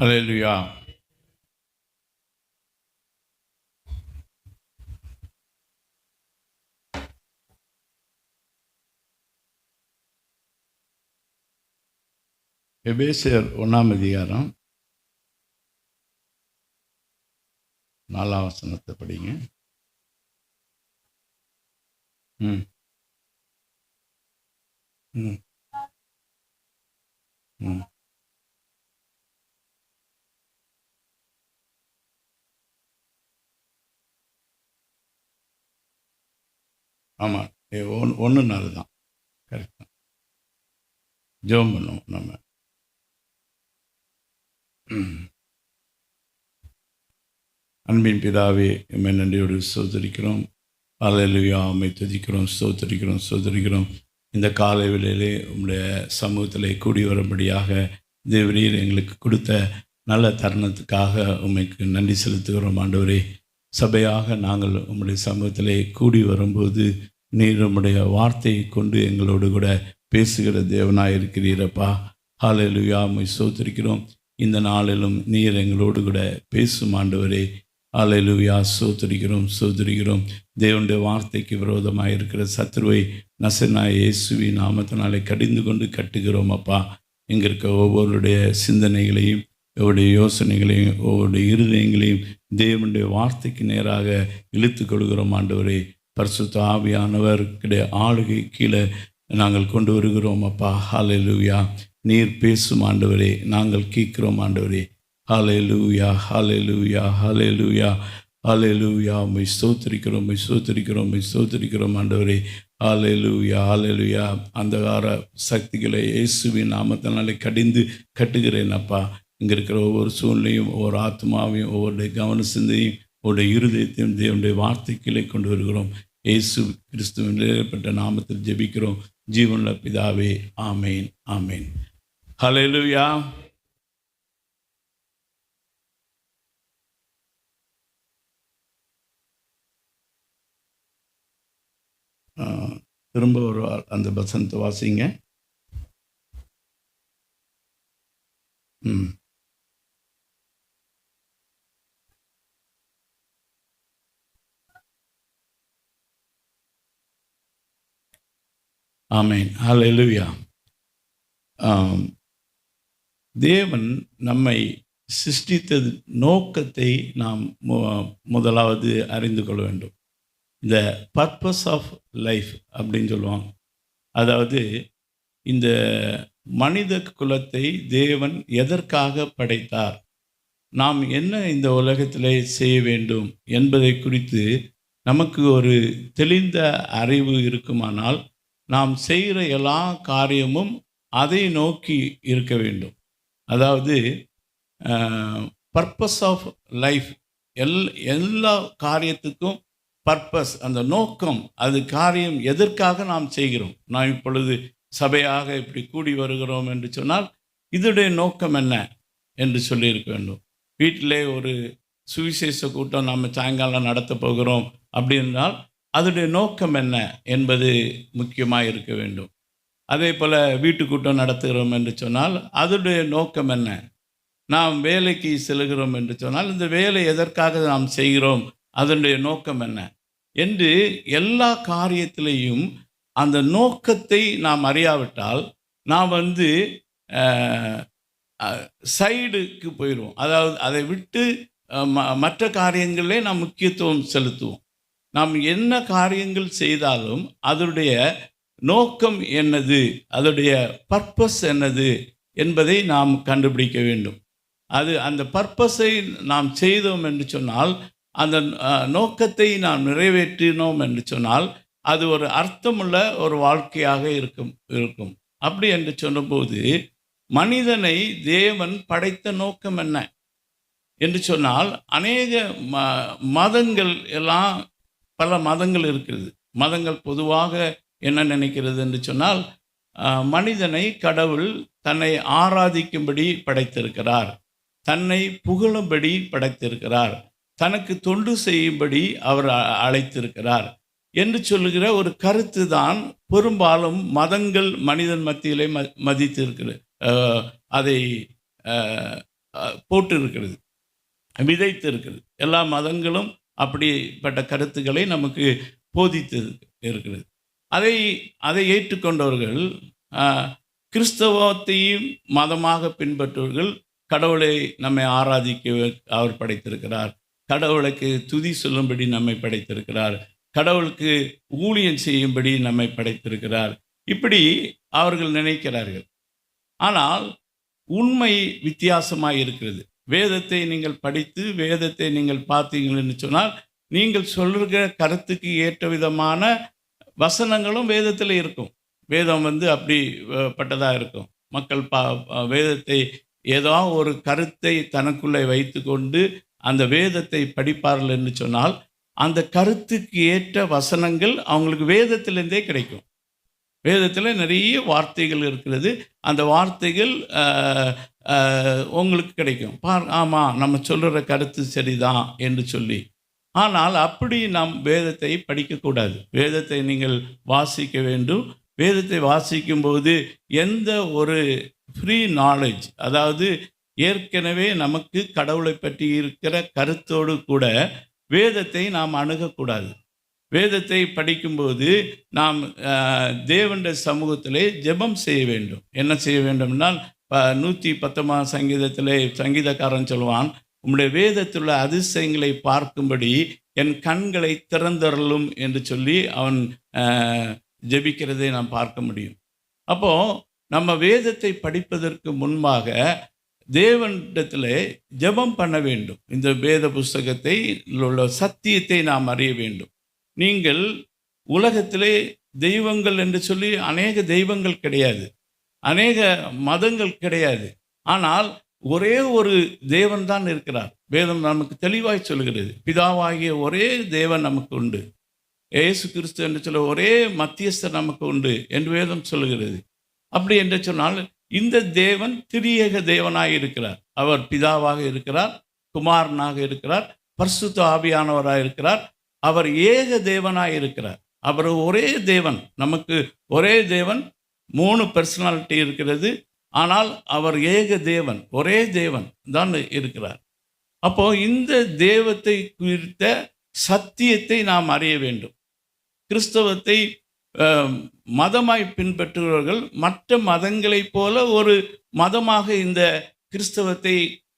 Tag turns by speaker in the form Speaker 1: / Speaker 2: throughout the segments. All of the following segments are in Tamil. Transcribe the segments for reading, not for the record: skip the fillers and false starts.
Speaker 1: அல்லேலூயா. எபேசியர் 1 அதிகாரம் 4 வசனத்தை படிங்க. ம் ம் ம் ஆமாம், 1:4 தான். கரெக்ட் தான். ஜெபம் பண்ணுவோம் நம்ம. அன்பின் பிதாவே, எம்மை நன்றியோடு ஸ்தோத்திரிக்கிறோம். அல்லேலூயா, உம்மை துதிக்கிறோம், ஸ்தோத்திரிக்கிறோம். இந்த காலை வேளையிலே உம்முடைய சமூகத்திலே கூடி வரும்படியாக தேவரீர் எங்களுக்கு கொடுத்த நல்ல தருணத்துக்காக உம்மைக்கு நன்றி செலுத்துகிறோம் ஆண்டவரே. சபையாக நாங்கள் உம்முடைய சமூகத்திலே கூடி வரும்போது நீர் உம்முடைய வார்த்தையை கொண்டு எங்களோடு கூட பேசுகிற தேவனாக இருக்கிறீரப்பா. அல்லேலூயா, உம்மை ஸ்தோத்திரிக்கிறோம். இந்த நாளிலும் நீர் எங்களோடு கூட பேசும் ஆண்டவரே. அல்லேலூயா, ஸ்தோத்திரிக்கிறோம். தேவனுடைய வார்த்தைக்கு விரோதமாக இருக்கிற சத்துருவை நசனாய் இயேசுவின் நாமத்தினாலே கடிந்து கொண்டு கட்டுகிறோம் அப்பா. இங்கே இருக்க ஒவ்வொருடைய சிந்தனைகளையும், ஒவ்வொருடைய யோசனைகளையும், ஒவ்வொருடைய இருதயங்களையும் தேவனுடைய வார்த்தைக்கு நேராக இழுத்து கொள்கிறோம் ஆண்டவரே. பரிசுத்த ஆவியானவர் ஆளுகை கீழே நாங்கள் கொண்டு வருகிறோம் அப்பா. அல்லேலூயா, நீர் பேசும் ஆண்டவரே, நாங்கள் கேட்கிறோம் ஆண்டவரே. ஹல்லேலூயா, ஹல்லேலூயா, ஹல்லேலூயா, ஹல்லேலூயா. உம்மை ஸ்தோத்திரிக்கிறோம் ஆண்டவரே. ஹல்லேலூயா, ஹல்லேலூயா. அந்தகார சக்திகளை இயேசுவின் நாமத்தினாலே கடிந்து கட்டுகிறேன் அப்பா. இங்கே இருக்கிற ஒவ்வொரு சூழ்நிலையும், ஒவ்வொரு ஆத்மாவையும், ஒவ்வொருடைய கவன சிந்தையும், ஒவ்வொரு இருதயத்தையும் தேவனுடைய வார்த்தைகளை கொண்டு வருகிறோம். இயேசு கிறிஸ்துவின் நிலைப்பட்ட நாமத்தில் ஜெபிக்கிறோம் ஜீவனுள்ள பிதாவே, ஆமேன், ஆமேன். ஹல்லேலூயா. திரும்ப ஒரு அந்த வசனத்தை வாசிங்க. ஆமேன், ஹல்லேலூயா. தேவன் நம்மை சிருஷ்டித்தது நோக்கத்தை நாம் முதலாவது அறிந்து கொள்ள வேண்டும். இந்த பர்பஸ் ஆஃப் லைஃப் அப்படின்னு சொல்லுவாங்க. அதாவது இந்த மனித குலத்தை தேவன் எதற்காக படைத்தார், நாம் என்ன இந்த உலகத்திலே செய்ய வேண்டும் என்பதை குறித்து நமக்கு ஒரு தெளிந்த அறிவு இருக்குமானால் நாம் செய்கிற எல்லா காரியமும் அதை நோக்கி இருக்க வேண்டும். அதாவது பர்பஸ் ஆஃப் லைஃப், எல்லா காரியத்துக்கும் பர்பஸ், அந்த நோக்கம், அது காரியம் எதற்காக நாம் செய்கிறோம். நாம் இப்பொழுது சபையாக இப்படி கூடி வருகிறோம் என்று சொன்னால் இதனுடைய நோக்கம் என்ன என்று சொல்லியிருக்க வேண்டும். வீட்டிலே ஒரு சுவிசேஷ கூட்டம் நாம் சாயங்காலம் நடத்த போகிறோம் அப்படின்னால் அதனுடைய நோக்கம் என்ன என்பது முக்கியமாக இருக்க வேண்டும். அதே போல் வீட்டு கூட்டம் நடத்துகிறோம் என்று சொன்னால் அதனுடைய நோக்கம் என்ன. நாம் வேலைக்கு செல்கிறோம் என்று சொன்னால் இந்த வேலை எதற்காக நாம் செய்கிறோம், அதனுடைய நோக்கம் என்ன என்று எல்லா காரியத்திலையும் அந்த நோக்கத்தை நாம் அறியாவிட்டால் நாம் சைடுக்கு போயிடுவோம். அதாவது அதை விட்டு மற்ற காரியங்களே நாம் முக்கியத்துவம் செலுத்துவோம். நாம் என்ன காரியங்கள் செய்தாலும் அதனுடைய நோக்கம் என்னது, அதனுடைய பர்பஸ் என்னது என்பதை நாம் கண்டுபிடிக்க வேண்டும். அந்த பர்பஸை நாம் செய்தோம் என்று சொன்னால், அந்த நோக்கத்தை நாம் நிறைவேற்றினோம் என்று சொன்னால் அது ஒரு அர்த்தமுள்ள ஒரு வாழ்க்கையாக இருக்கும். அப்படி என்று சொன்னபோது மனிதனை தேவன் படைத்த நோக்கம் என்ன என்று சொன்னால், அநேக மதங்கள் எல்லாம், பல மதங்கள் இருக்கிறது. மதங்கள் பொதுவாக என்ன நினைக்கிறது என்று சொன்னால், மனிதனை கடவுள் தன்னை ஆராதிக்கும்படி படைத்திருக்கிறார், தன்னை புகழும்படி படைத்திருக்கிறார், தனக்கு தொண்டு செய்யும்படி அவர் அழைத்திருக்கிறார் என்று சொல்லுகிற ஒரு கருத்து தான் பெரும்பாலும் மதங்கள் மனிதன் மத்தியிலே மதித்திருக்கிறது. அதை போட்டு இருக்கிறது, விதைத்து இருக்கிறது. எல்லா மதங்களும் அப்படிப்பட்ட கருத்துக்களை நமக்கு போதித்து இருக்கிறது. அதை அதை ஏற்றுக்கொண்டவர்கள், கிறிஸ்தவத்தையும் மதமாக பின்பற்றுவர்கள், கடவுளை நம்மை ஆராதிக்க அவர் படைத்திருக்கிறார், கடவுளுக்கு துதி சொல்லும்படி நம்மை படைத்திருக்கிறார், கடவுளுக்கு ஊழியம் செய்யும்படி நம்மை படைத்திருக்கிறார், இப்படி அவர்கள் நினைக்கிறார்கள். ஆனால் உண்மை வித்தியாசமாக இருக்கிறது. வேதத்தை நீங்கள் படித்து வேதத்தை நீங்கள் பார்த்தீங்கன்னு சொன்னால், நீங்கள் சொல்கிற கருத்துக்கு ஏற்ற விதமான வசனங்களும் வேதத்தில் இருக்கும். வேதம் அப்படி பட்டதாக இருக்கும். மக்கள் வேதத்தை ஏதோ ஒரு கருத்தை தனக்குள்ளே வைத்து கொண்டு அந்த வேதத்தை படிப்பார்கள் என்று சொன்னால், அந்த கருத்துக்கு ஏற்ற வசனங்கள் அவங்களுக்கு வேதத்திலேருந்தே கிடைக்கும். வேதத்தில் நிறைய வார்த்தைகள் இருக்கிறது. அந்த வார்த்தைகள் உங்களுக்கு கிடைக்கும். ஆமாம், நம்ம சொல்கிற கருத்து சரிதான் என்று சொல்லி. ஆனால் அப்படி நாம் வேதத்தை படிக்கக்கூடாது. வேதத்தை நீங்கள் வாசிக்க வேண்டும். வேதத்தை வாசிக்கும்போது எந்த ஒரு ஃப்ரீ நாலேஜ், அதாவது ஏற்கனவே நமக்கு கடவுளை பற்றி இருக்கிற கருத்தோடு கூட வேதத்தை நாம் அணுகக்கூடாது. வேதத்தை படிக்கும்போது நாம் தேவனுடைய சமூகத்திலே ஜெபம் செய்ய வேண்டும். என்ன செய்ய வேண்டும்னால், 119 சங்கீதத்திலே சங்கீதக்காரன் சொல்வான், உம்முடைய வேதத்துள்ள அதிசயங்களை பார்க்கும்படி என் கண்களை திறந்தருளும் என்று சொல்லி அவன் ஜெபிக்கிறதை நாம் பார்க்க முடியும். அப்போது நம்ம வேதத்தை படிப்பதற்கு முன்பாக தேவனிடத்தில் ஜெபம் பண்ண வேண்டும். இந்த வேத புஸ்தகத்தை உள்ள சத்தியத்தை நாம் அறிய வேண்டும். நீங்கள் உலகத்திலே தெய்வங்கள் என்று சொல்லி அநேக தெய்வங்கள் கிடையாது, அநேக மதங்கள் கிடையாது. ஆனால் ஒரே ஒரு தேவன் தான் இருக்கிறார். வேதம் நமக்கு தெளிவாய் சொல்கிறது. பிதாவாகிய ஒரே தேவன் நமக்கு உண்டு, இயேசு கிறிஸ்து என்று சொல்ல ஒரே மத்தியஸ்தர் நமக்கு உண்டு என்று வேதம் சொல்கிறது. அப்படி என்று சொன்னால், இந்த தேவன் திரியேக தேவனாக இருக்கிறார். அவர் பிதாவாக இருக்கிறார், குமாரனாக இருக்கிறார், பரிசுத்த ஆவியானவராக இருக்கிறார். அவர் ஏக தேவனாக இருக்கிறார். அவர் ஒரே தேவன், நமக்கு ஒரே தேவன். 3 பர்சனாலிட்டி இருக்கிறது, ஆனால் அவர் ஏக தேவன், ஒரே தேவன் தான் இருக்கிறார். அப்போ இந்த தேவத்தை குறித்த சத்தியத்தை நாம் அறிய வேண்டும். கிறிஸ்தவத்தை மதமாய் பின்பற்றுபவர்கள் மற்ற களைப் போல ஒரு மதமாக இந்த கிறிஸ்தவத்தை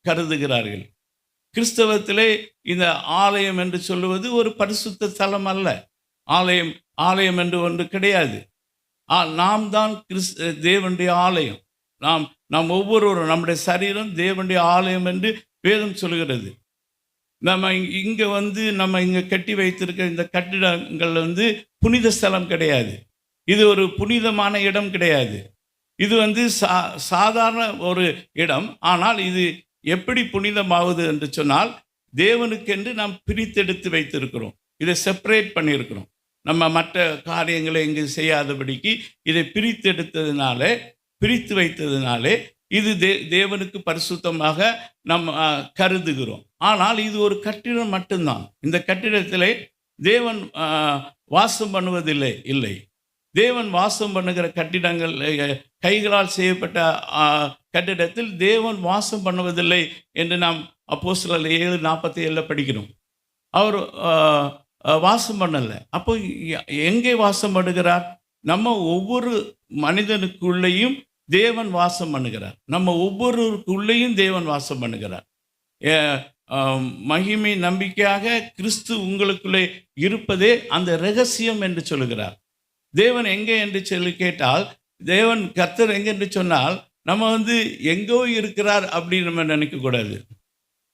Speaker 1: கருதுகிறார்கள். கிறிஸ்தவத்திலே இந்த ஆலயம் என்று சொல்லுவது ஒரு பரிசுத்த ஸ்தலம் அல்ல. ஆலயம் என்று ஒன்று கிடையாது. நாம் தான் தேவனுடைய ஆலயம். நாம் ஒவ்வொருவரும், நம்முடைய சரீரம் தேவனுடைய ஆலயம் என்று வேதம் சொல்கிறது. நம்ம இங்கே நம்ம இங்கே கட்டி வைத்திருக்க இந்த கட்டிடங்கள் புனித ஸ்தலம் கிடையாது. இது ஒரு புனிதமான இடம் கிடையாது. இது சாதாரண ஒரு இடம். ஆனால் இது எப்படி புனிதமாகுது என்று சொன்னால், தேவனுக்கென்று நாம் பிரித்தெடுத்து வைத்திருக்கிறோம். இதை செப்பரேட் பண்ணியிருக்கிறோம். நம்ம மற்ற காரியங்களை இங்கு செய்யாதபடிக்கு இதை பிரித்து வைத்ததுனாலே இது தேவனுக்கு பரிசுத்தமாக நம்ம கருதுகிறோம். ஆனால் இது ஒரு கட்டிடம் மட்டும்தான். இந்த கட்டிடத்திலே தேவன் வாசம் பண்ணுவதில்லை. தேவன் வாசம் பண்ணுகிற கட்டிடங்கள், கைகளால் செய்யப்பட்ட கட்டிடத்தில் தேவன் வாசம் பண்ணுவதில்லை என்று நாம் அப்போஸ்தலர் 7:47 படிக்கிறோம். அவர் வாசம் பண்ணலை. அப்போ எங்கே வாசம் பண்ணுகிறார்? நம்ம ஒவ்வொரு மனிதனுக்குள்ளேயும் தேவன் வாசம் பண்ணுகிறார். நம்ம ஒவ்வொருவருக்குள்ளேயும் தேவன் வாசம் பண்ணுகிறார். மகிமை நம்பிக்கையாக கிறிஸ்து உங்களுக்குள்ளே இருப்பதே அந்த இரகசியம் என்று சொல்லுகிறார். தேவன் எங்கே என்று சொல்லி கேட்டால், தேவன் கர்த்தர் எங்கே என்று சொன்னால், நம்ம எங்கோ இருக்கிறார் அப்படின்னு நம்ம நினைக்கக்கூடாது.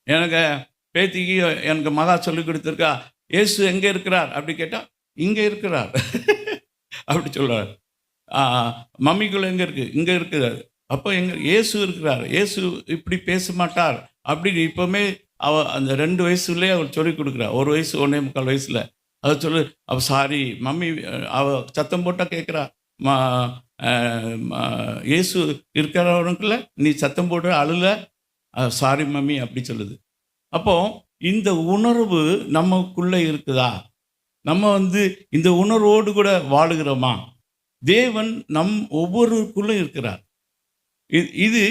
Speaker 1: எனக்கு பேத்திக்கு எனக்கு மகா சொல்லி கொடுத்துருக்கா, இயேசு எங்கே இருக்கிறார் அப்படி கேட்டால், இங்கே இருக்கிறார் அப்படி சொல்கிறார். மம்மிக்குள்ள எங்கே இருக்குது? இங்கே இருக்கிறார். அப்போ இயேசு இருக்கிறார். இயேசு இப்படி பேச மாட்டார் அப்படின்னு இப்போவுமே அந்த 2 வயசுலேயே அவர் சொல்லிக் கொடுக்குறார். 1 வயசு 1.25 வயசில் அதை சொல்லு. அவள் சாரி மம்மி, அவள் சத்தம் போட்டால் கேட்குறா, இயேசு இருக்கிறவனுக்குள்ள நீ சத்தம் போட்டு அழுல, சாரி மம்மி அப்படி சொல்லுது. அப்போது இந்த உணர்வு நமக்குள்ளே இருக்குதா? நம்ம இந்த உணர்வோடு கூட வாழுகிறோமா? தேவன் ஒவ்வொருக்குள்ளும் இருக்கிறார். இது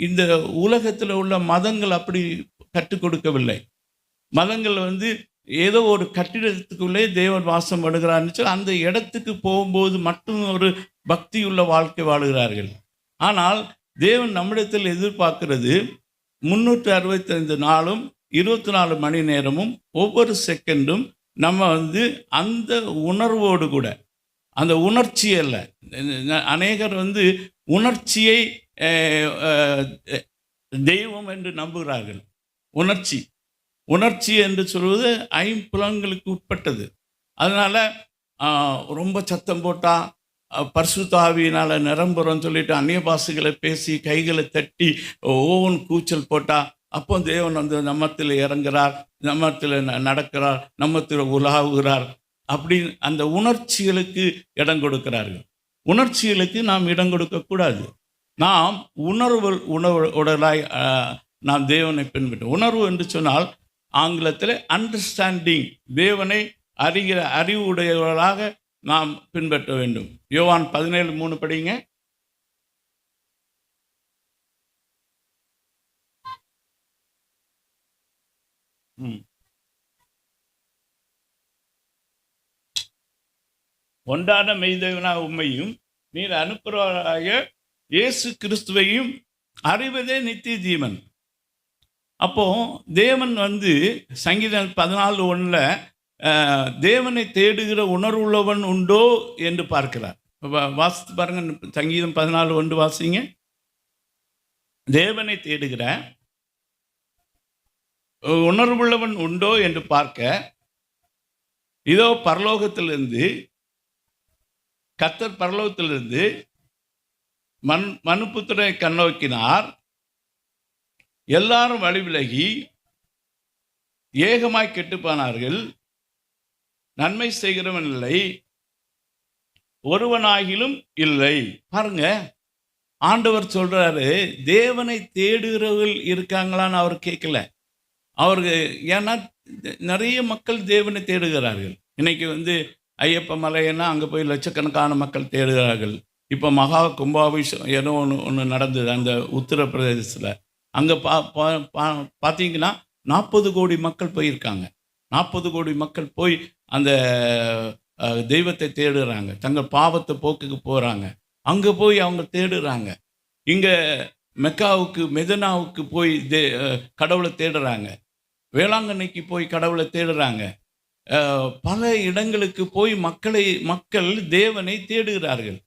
Speaker 1: இந்த உலகத்தில் உள்ள மதங்கள் அப்படி கற்றுக் கொடுக்கவில்லை. மதங்கள் ஏதோ ஒரு கட்டிடத்துக்குள்ளே தேவன் வாசம் பண்ணுகிறான்னு சொல்லி அந்த இடத்துக்கு போகும்போது மட்டும் ஒரு பக்தியுள்ள வாழ்க்கை வாழுகிறார்கள். ஆனால் தேவன் நம்மிடத்தில் எதிர்பார்க்கிறது 365 நாளும் 24 மணி நேரமும் ஒவ்வொரு செகண்டும் நம்ம அந்த உணர்வோடு கூட, அந்த உணர்ச்சி அல்ல. அநேகர் உணர்ச்சியை தெய்வம் என்று நம்புகிறார்கள். உணர்ச்சி என்று சொல்வது ஐம்புலன்களுக்கு உட்பட்டது. அதனால் ரொம்ப சத்தம் போட்டால் பரிசுத்த ஆவியினால் நிரம்புறோன்னு சொல்லிட்டு அந்நிய பாஷைகளை பேசி கைகளை தட்டி ஓவன் கூச்சல் போட்டால் அப்போ தேவன் நம்மத்தில் இறங்குறார், நம்மத்தில் நடக்கிறார், நம்மத்தில் உலாவுகிறார் அப்படின்னு அந்த உணர்ச்சிகளுக்கு இடம் கொடுக்கிறார்கள். உணர்ச்சிகளுக்கு நாம் இடம் கொடுக்கக்கூடாது. நாம் உணர்வுடலாய் நாம் தேவனை பின்பற்ற உணர்வு என்று சொன்னால் ஆங்கிலத்தில் அண்டர்ஸ்டாண்டிங், தேவனை அறிகிற அறிவு உடையவர்களாக நாம் பின்பற்ற வேண்டும். யோவான் 17:3 படிங்க. ஒன்றான மெய்தேவனாக உம்மையும் நீர் அனுப்புகிறவராக இயேசு கிறிஸ்துவையும் அறிவதே நித்திய ஜீவன். அப்போ தேவன் சங்கீதம் 14:1 தேவனை தேடுகிற உணர்வுள்ளவன் உண்டோ என்று பார்க்கிறார். வாசித்து பாருங்க, சங்கீதம் 14:1 வாசிங்க. தேவனை தேடுகிற உணர்வுள்ளவன் உண்டோ என்று பார்க்க இதோ பரலோகத்திலிருந்து கர்த்தர் பரலோகத்திலிருந்து மனுபுத்திரனை கண்ணோக்கினார். எல்லாரும் வழி விலகி ஏகமாய் கெட்டுப்போனார்கள். நன்மை செய்கிறவன் இல்லை, ஒருவனாகிலும் இல்லை. பாருங்க, ஆண்டவர் சொல்றாரு தேவனை தேடுகிறவர்கள் இருக்காங்களான்னு அவர் கேட்கல. அவருக்கு ஏன்னா நிறைய மக்கள் தேவனை தேடுகிறார்கள். இன்னைக்கு ஐயப்ப மலைன்னா அங்கே போய் லட்சக்கணக்கான மக்கள் தேடுகிறார்கள். இப்போ மகா கும்பாபிஷேகம் ஏதோ ஒன்று நடந்தது அந்த உத்தரப்பிரதேசத்தில். அங்கே பார்த்தீங்கன்னா 40 கோடி மக்கள் போயிருக்காங்க. 40 கோடி மக்கள் போய் அந்த தெய்வத்தை தேடுறாங்க. தங்கள் பாவத்தை போக்குக்கு போகிறாங்க. அங்கே போய் அவங்க தேடுறாங்க. இங்கே மெக்காவுக்கு மெதனாவுக்கு போய் கடவுளை தேடுறாங்க. வேளாங்கண்ணிக்கு போய் கடவுளை தேடுறாங்க. பல இடங்களுக்கு போய் மக்கள் தேவனை தேடுகிறார்கள்.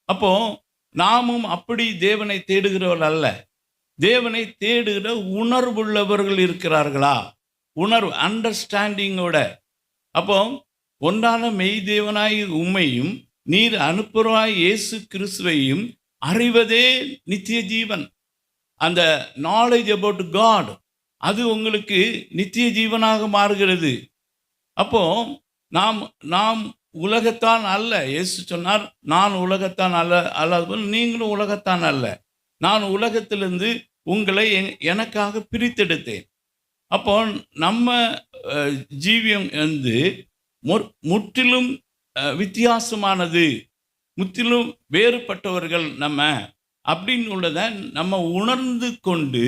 Speaker 1: அப்போ நாமும் அப்படி தேவனை தேடுகிறவர்கள் அல்ல, தேவனை தேடுகிற உணர்வுள்ளவர்கள் இருக்கிறார்களா? உணர்வு, அண்டர்ஸ்டாண்டிங்கோட. அப்போ ஒன்றான மெய் தேவனாய் உம்மையும் நீர் அனுப்புகிறாய் இயேசு கிறிஸ்துவையும் அறிவதே நித்திய ஜீவன். அந்த நாலேஜ் அபவுட் காட், அது உங்களுக்கு நித்திய ஜீவனாக மாறுகிறது. அப்போ நாம் உலகத்தான் அல்ல. இயேசு சொன்னார், நான் உலகத்தான் அல்ல, நீங்களும் உலகத்தான் அல்ல. நான் உலகத்திலிருந்து உங்களை எனக்காக பிரித்தெடுத்தேன். அப்போ நம்ம ஜீவியம் முற்றிலும் வித்தியாசமானது, முற்றிலும் வேறுபட்டவர்கள் நம்ம அப்படின்னு உள்ளதை நம்ம உணர்ந்து கொண்டு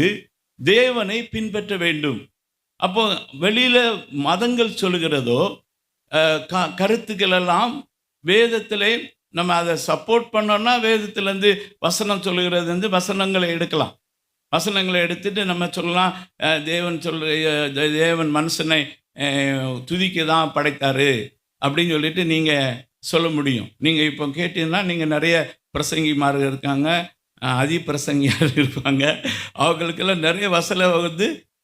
Speaker 1: தேவனை பின்பற்ற வேண்டும். அப்போ வெளியில் மதங்கள் சொல்லுகிறதோ கருத்துக்கள் எல்லாம் வேதத்திலே நம்ம அதை சப்போர்ட் பண்ணோன்னா வேதத்திலேருந்து வசனம் சொல்லுகிறது வசனங்களை எடுக்கலாம். வசனங்களை எடுத்துட்டு நம்ம சொல்லலாம், தேவன் மனுஷனை துதிக்க தான் படைத்தார் அப்படின்னு சொல்லிட்டு நீங்கள் சொல்ல முடியும். நீங்கள் இப்போ கேட்டீங்கன்னா நீங்கள் நிறைய பிரசங்கிமார்கள் இருக்காங்க, பிரசங்கியார் இருப்பாங்க, அவங்களுக்கெல்லாம் நிறைய வசனம்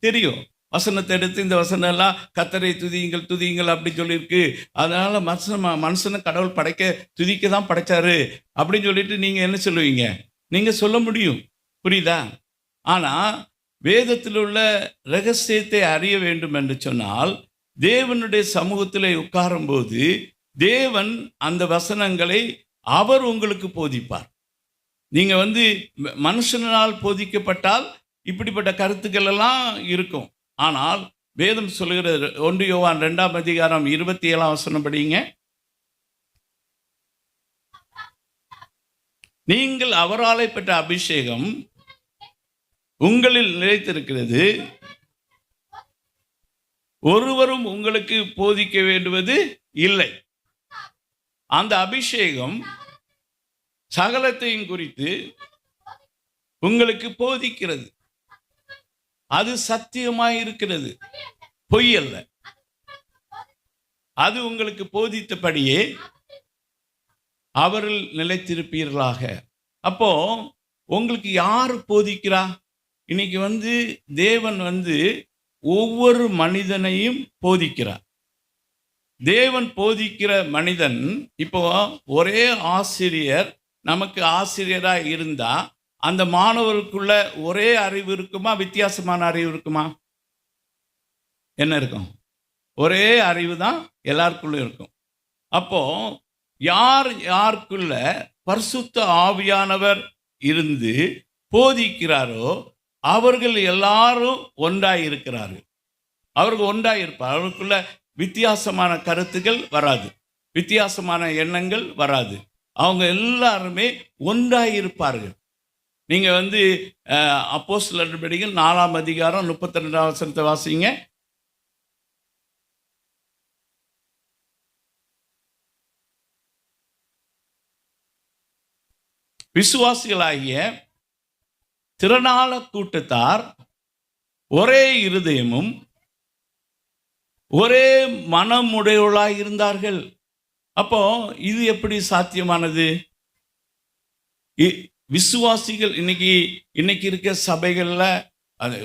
Speaker 1: தெரியும். வசனத்தை எடுத்து இந்த வசனம் எல்லாம் கர்த்தரை துதியுங்கள் அப்படி சொல்லியிருக்கு. அதனால மனுஷனை கடவுள் துதிக்க தான் படைச்சாரு அப்படின்னு சொல்லிட்டு நீங்கள் என்ன சொல்லுவீங்க? நீங்கள் சொல்ல முடியும், புரியுதா? ஆனால் வேதத்தில் உள்ள ரகசியத்தை அறிய வேண்டும் என்று சொன்னால் தேவனுடைய சமூகத்தில் உட்காரும்போது தேவன் அந்த வசனங்களை அவர் உங்களுக்கு போதிப்பார். நீங்கள் மனுஷனால் போதிக்கப்பட்டால் இப்படிப்பட்ட கருத்துக்கள் எல்லாம் இருக்கும். ஆனால் வேதம் சொல்லுகிறது 1 யோவான் 2ஆம் அதிகாரம் 27ஆம் வசனம் படிங்க. நீங்கள் அவராலே பெற்ற அபிஷேகம் உங்களில் நிலைத்திருக்கிறது, ஒருவரும் உங்களுக்கு போதிக்க வேண்டுவது இல்லை. அந்த அபிஷேகம் சகலத்தையும் குறித்து உங்களுக்கு போதிக்கிறது. அது சத்தியமாய் இருக்கிறது, பொய் அல்ல. அது உங்களுக்கு போதித்தபடியே அவர்கள் நிலைத்திருப்பீர்களாக. அப்போ உங்களுக்கு யார் போதிக்கிறா? இன்னைக்கு தேவன் ஒவ்வொரு மனிதனையும் போதிக்கிறார். தேவன் போதிக்கிற மனிதன், இப்போ ஒரே ஆசிரியர் நமக்கு ஆசிரியராக இருந்தா அந்த மாணவருக்குள்ள ஒரே அறிவு இருக்குமா, வித்தியாசமான அறிவு இருக்குமா? என்ன இருக்கும்? ஒரே அறிவு தான் எல்லாருக்குள்ள இருக்கும். அப்போ யார் யாருக்குள்ள பரிசுத்த ஆவியானவர் இருந்து போதிக்கிறாரோ அவர்கள் எல்லாரும் ஒன்றாயிருக்கிறார்கள். அவர்கள் ஒன்றாயிருப்பார். அவருக்குள்ள வித்தியாசமான கருத்துக்கள் வராது, வித்தியாசமான எண்ணங்கள் வராது. அவங்க எல்லாருமே ஒன்றாயிருப்பார்கள். நீங்கள் அப்போஸ்தலர் நடபடிகள் 4ஆம் அதிகாரம் 32ஆம் வசனத்தை வாசிங்க. விசுவாசிகளாகிய திரளான கூட்டத்தார் ஒரே இருதயமும் ஒரே மனமுடையவர்களாய் இருந்தார்கள். அப்போ இது எப்படி சாத்தியமானது? விசுவாசிகள் இன்னைக்கு இருக்க சபைகளில், அது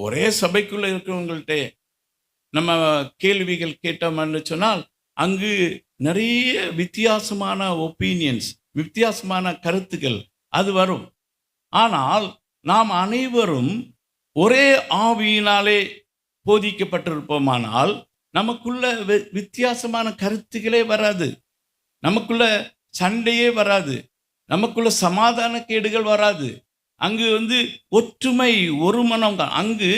Speaker 1: ஒரே சபைக்குள்ள இருக்கிறவங்கள்ட்ட நம்ம கேள்விகள் கேட்டோம்னு சொன்னால் அங்கு நிறைய வித்தியாசமான ஒப்பீனியன்ஸ், வித்தியாசமான கருத்துக்கள் அது வரும். ஆனால் நாம் அனைவரும் ஒரே ஆவியினாலே போதிக்கப்பட்டிருப்போமானால் நமக்குள்ள வித்தியாசமான கருத்துக்களே வராது, நமக்குள்ள சண்டையே வராது, நமக்குள்ள சமாதான கேடுகள் வராது. அங்கு ஒற்றுமை, ஒரு மனம் தான். அங்கு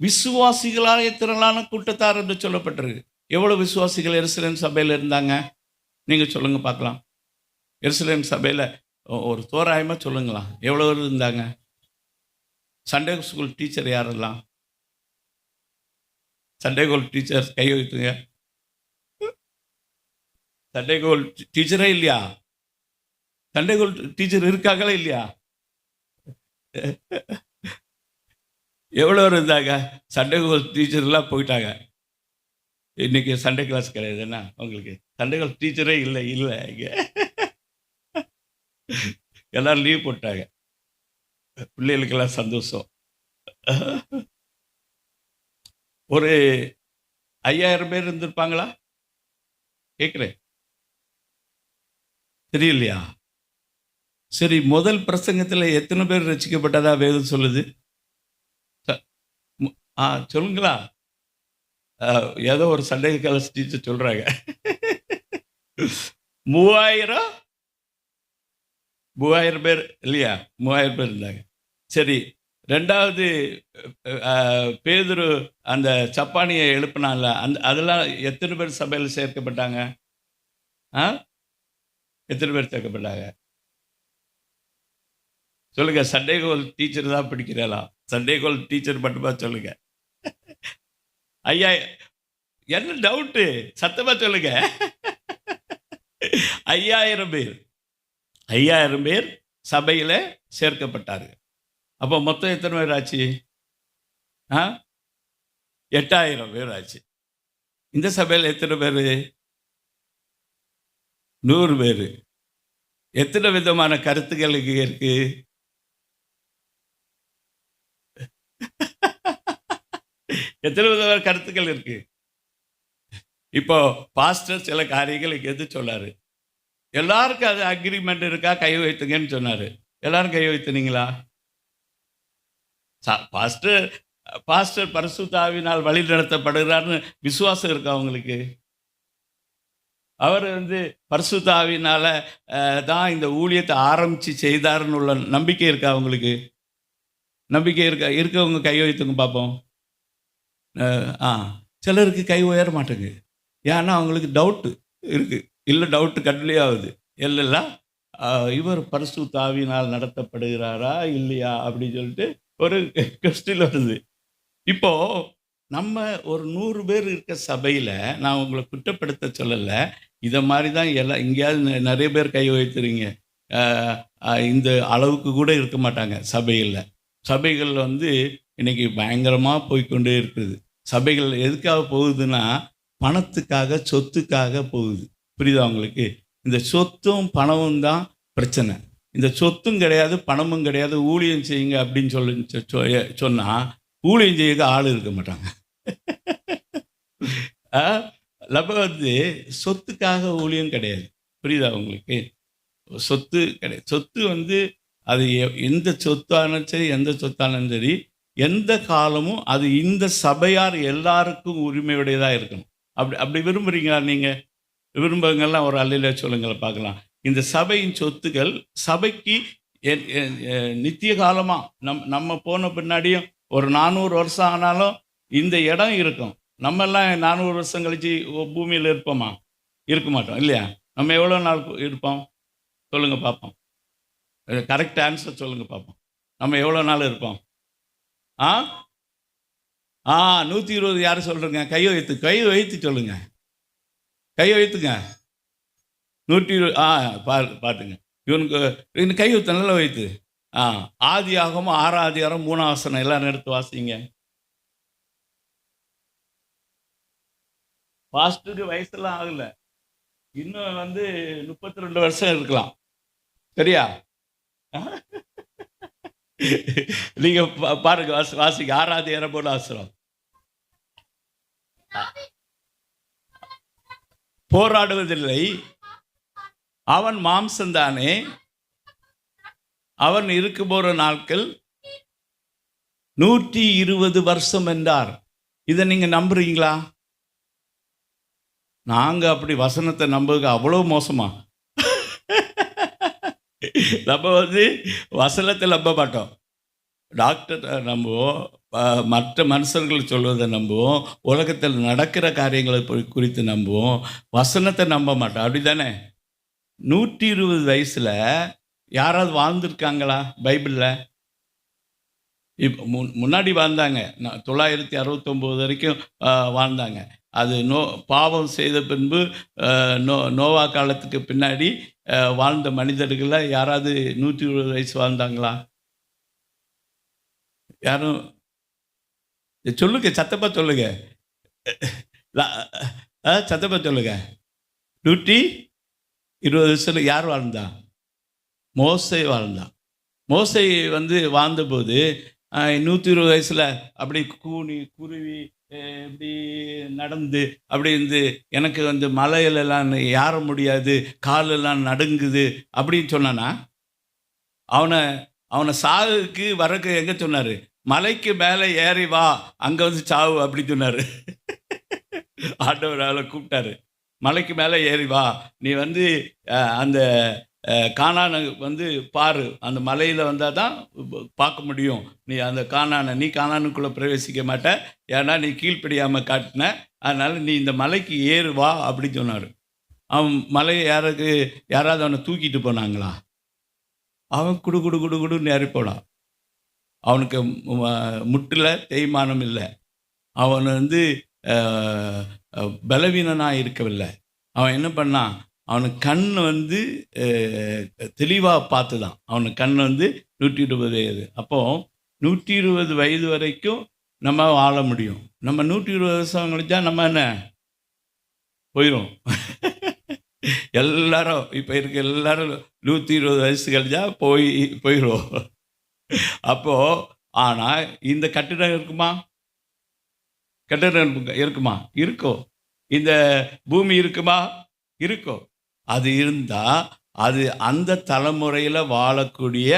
Speaker 1: விசுவாசிகளாய திரளான கூட்டத்தார் என்று சொல்லப்பட்டிருக்கு. எவ்வளவு விசுவாசிகள் எருசலேம் சபையில் இருந்தாங்க? நீங்கள் சொல்லுங்க பார்க்கலாம். எருசலேம் சபையில் ஒரு தோராயமாக சொல்லுங்களா, எவ்வளோ இருந்தாங்க? சண்டே ஸ்கூல் டீச்சர் யாரெல்லாம்? சண்டே ஸ்கூல் டீச்சர் கை வைத்துங்க. சண்டே ஸ்கூல் டீச்சரே இல்லையா? சண்டே ஸ்கூல் டீச்சர் இருக்காங்களா இல்லையா? எவ்வளோ இருந்தாங்க? சண்டே ஸ்கூல் டீச்சர்லாம் போயிட்டாங்க. இன்னைக்கு சண்டே கிளாஸ் கிடையாது. என்ன உங்களுக்கு சண்டே ஸ்கூல் டீச்சரே இல்லை இங்கே எல்லாரும் லீவ் போட்டாங்க. பிள்ளைகளுக்கெல்லாம் சந்தோஷம். ஒரு 5000 பேர் இருந்திருப்பாங்களா? கேட்குறேன், தெரியலையா? சரி, முதல் பிரசங்கத்தில் எத்தனை பேர் ரசிக்கப்பட்டதா வேதம் சொல்லுது? சொல்லுங்களா? ஏதோ ஒரு சண்டே கிளாஸ் டீச்சர் சொல்கிறாங்க 3000 பேர் இல்லையா? 3000 பேர் இருந்தாங்க. சரி, ரெண்டாவது பேதுரு அந்த சப்பானியை எழுப்பினால அதெல்லாம் எத்தனை பேர் சபையில் சேர்க்கப்பட்டாங்க? எத்தனை பேர் சேர்க்கப்பட்டாங்க? சொல்லுங்க. சண்டே கோல் டீச்சர் தான் பிடிக்கிறா? சண்டே கோல் டீச்சர் மட்டுமா? சொல்லுங்க. ஐயா, என்ன டவுட்டு? சத்தமா சொல்லுங்க. 5000 பேர் சபையில் சேர்க்கப்பட்டார்கள். அப்போ மொத்தம் எத்தனை பேர் ஆச்சு? 8000 பேர் ஆச்சு. இந்த சபையில் எத்தனை பேர்? 100 பேர். எத்தனை விதமான கருத்துக்கள் இருக்கு? எத்தனை விதமான கருத்துக்கள் இருக்கு? இப்போ பாஸ்டர் சில காரியங்கள் இங்கே எது சொன்னாரு, எல்லாருக்கும் அது அக்ரிமெண்ட் இருக்கா, கை வைத்துங்கன்னு சொன்னாரு. எல்லாரும் கை வைத்துனீங்களா? பாஸ்டர் பரிசுத்த ஆவியினால் வழி நடத்தப்படுகிறார்னு விசுவாசம் இருக்கா அவங்களுக்கு? அவர் பரிசுத்த ஆவியினால தான் இந்த ஊழியத்தை ஆரம்பித்து செய்தாருன்னு உள்ள நம்பிக்கை இருக்கா அவங்களுக்கு? நம்பிக்கை இருக்கவங்க கை வைத்துங்க பார்ப்போம். சிலருக்கு கை உயர மாட்டேங்க. ஏன்னா அவங்களுக்கு டவுட்டு இருக்குது. இல்லை, டவுட்டு கட்லியே ஆகுது. எல்லாம் இவர் பரிசுத்த ஆவியினால் நடத்தப்படுகிறாரா இல்லையா அப்படின்னு சொல்லிட்டு ஒரு கொஸ்டின் வருது. இப்போ நம்ம ஒரு 100 பேர் இருக்க சபையில், நான் உங்களை குற்றப்படுத்த சொல்லலை, இதை மாதிரி தான் எல்லாம். எங்கேயாவது நிறைய பேர் கை வைத்துறீங்க, இந்த அளவுக்கு கூட இருக்க மாட்டாங்க சபைகளில். சபைகள் வந்து இன்னைக்கு பயங்கரமாக போய்கொண்டே இருக்குது. சபைகள் எதுக்காக போகுதுன்னா, பணத்துக்காக, சொத்துக்காக போகுது. புரியுதா உங்களுக்கு? இந்த சொத்தும் பணமும் தான் பிரச்சனை. இந்த சொத்தும் கிடையாது, பணமும் கிடையாது, ஊழியம் செய்யுங்க அப்படின்னு சொன்னால் ஊழியம் செய்ய ஆள் இருக்க மாட்டாங்க. நம்ம வந்து சொத்துக்காக ஊழியம் கிடையாது. புரியுதா உங்களுக்கு? சொத்து கிடையாது. சொத்து வந்து அது எந்த சொத்தானும் சரி, எந்த சொத்தானும் சரி, எந்த காலமும் அது இந்த சபையார் எல்லாருக்கும் உரிமையுடையதாக இருக்கணும். அப்படி விரும்புகிறீங்களா? நீங்கள் விரும்புங்கள்லாம் ஒரு அல்லையில சொல்லுங்களை பார்க்கலாம். இந்த சபையின் சொத்துக்கள் சபைக்கு நித்திய காலமாக நம்ம போன பின்னாடியும் ஒரு 400 வருஷம் ஆனாலும் இந்த இடம் இருக்கும். நம்மெல்லாம் 400 வருஷம் கழித்து பூமியில் இருப்போமா? இருக்க மாட்டோம் இல்லையா? நம்ம எவ்வளோ நாள் இருப்போம் சொல்லுங்கள் பார்ப்போம். கரெக்ட் ஆன்சர் சொல்லுங்கள் பார்ப்போம். நம்ம எவ்வளோ நாள் இருப்போம்? 120. யார் சொல்கிறேங்க? கையை வைத்து சொல்லுங்க. கையை வைத்துங்க. 120. பாட்டுங்க. இவனுக்கு கை வைத்து நல்லா வைத்து. ஆதியாகமம் 6ஆம் அதிகாரம் 3ஆம் வசனம் எல்லாரும் எடுத்து வாசிங்க. பாஸ்டருக்கு வயசெல்லாம் ஆகல, இன்னும் வந்து 32 வருஷம் இருக்கலாம். சரியா? நீங்க பாருங்க, வாசிங்க. 6ஆம் அதிகாரம் 3ஆம் வசனம். போராடுவதில்லை, அவன் மாம்சந்தானே, அவன் இருக்க போற நாட்கள் 120 வருஷம் என்றார். இதை நீங்க நம்புறீங்களா? நாங்க அப்படி வசனத்தை நம்புக அவ்வளோ மோசமா? நம்ம வந்து வசனத்தை நம்ப மாட்டோம். டாக்டர் நம்புவோம், மற்ற மனுஷர்கள் சொல்வதை நம்புவோம், உலகத்தில் நடக்கிற காரியங்களை குறித்து நம்புவோம், வசனத்தை நம்ப மாட்டோம். அப்படி தானே? 120 வயசில் யாராவது வாழ்ந்துருக்காங்களா பைபிளில்? இப்போ முன்னாடி வாழ்ந்தாங்க, 969 வரைக்கும் வாழ்ந்தாங்க. அது பாவம் செய்த பின்பு நோவா காலத்துக்கு பின்னாடி வாழ்ந்த மனிதர்களில் யாராவது 120 வயசு வாழ்ந்தாங்களா? யாரும் சொல்லுங்க, சத்தப்பா சொல்லுங்க, சத்தப்பா சொல்லுங்க. 120 வயசுல யார் வாழ்ந்தா? மோசே வாழ்ந்தான். மோசே வந்து வாழ்ந்தபோது 120 வயசில் அப்படி கூனி குருவி இப்படி நடந்து அப்படி இருந்து, எனக்கு வந்து மலையிலெல்லாம் ஏற முடியாது, காலெல்லாம் நடுங்குது அப்படின்னு சொன்னானா? அவனை சாவுக்கு வரக்கு எங்கே சொன்னார்? மலைக்கு மேலே ஏறி வா, அங்கே வந்து சாவு அப்படி சொன்னார். ஆண்டவர் அவளை கூப்பிட்டாரு, மலைக்கு மேலே ஏறி வா, நீ வந்து அந்த கானானை வந்து பாரு, அந்த மலையில் வந்தால் தான் பார்க்க முடியும். நீ அந்த நீ கானானுக்குள்ளே பிரவேசிக்க மாட்ட, ஏன்னா நீ கீழ்ப்படியாமல் காட்டின, அதனால் நீ இந்த மலைக்கு ஏறு வா அப்படி சொன்னார். அவன் மலையை யாராவது அவனை தூக்கிட்டு போனாங்களா? அவன் குடு குடு குடு குடுன்னு ஏறி போனான். அவனுக்கு முட்டில் தேய்மானம் இல்லை, அவன் வந்து பலவீனனாக இருக்கவில்லை. அவன் என்ன பண்ணான்? அவனுக்கு கண் வந்து தெளிவாக பார்த்து தான் அவனுக்கு கண் வந்து 120 வயது. அப்போது 120 வயது வரைக்கும் நம்ம வாழ முடியும். நம்ம 120 வருஷம் கழிச்சா நம்ம என்ன போயிடும். எல்லாரும் இப்போ இருக்க எல்லாரும் 120 வயசு கழிச்சா போயிடும். அப்போது ஆனால் இந்த கட்டிடம் இருக்குமா? கட்டிடம் இருக்குமா? இருக்கும். இந்த பூமி இருக்குமா? இருக்கும். அது இருந்தால் அது அந்த தலைமுறையில் வாழக்கூடிய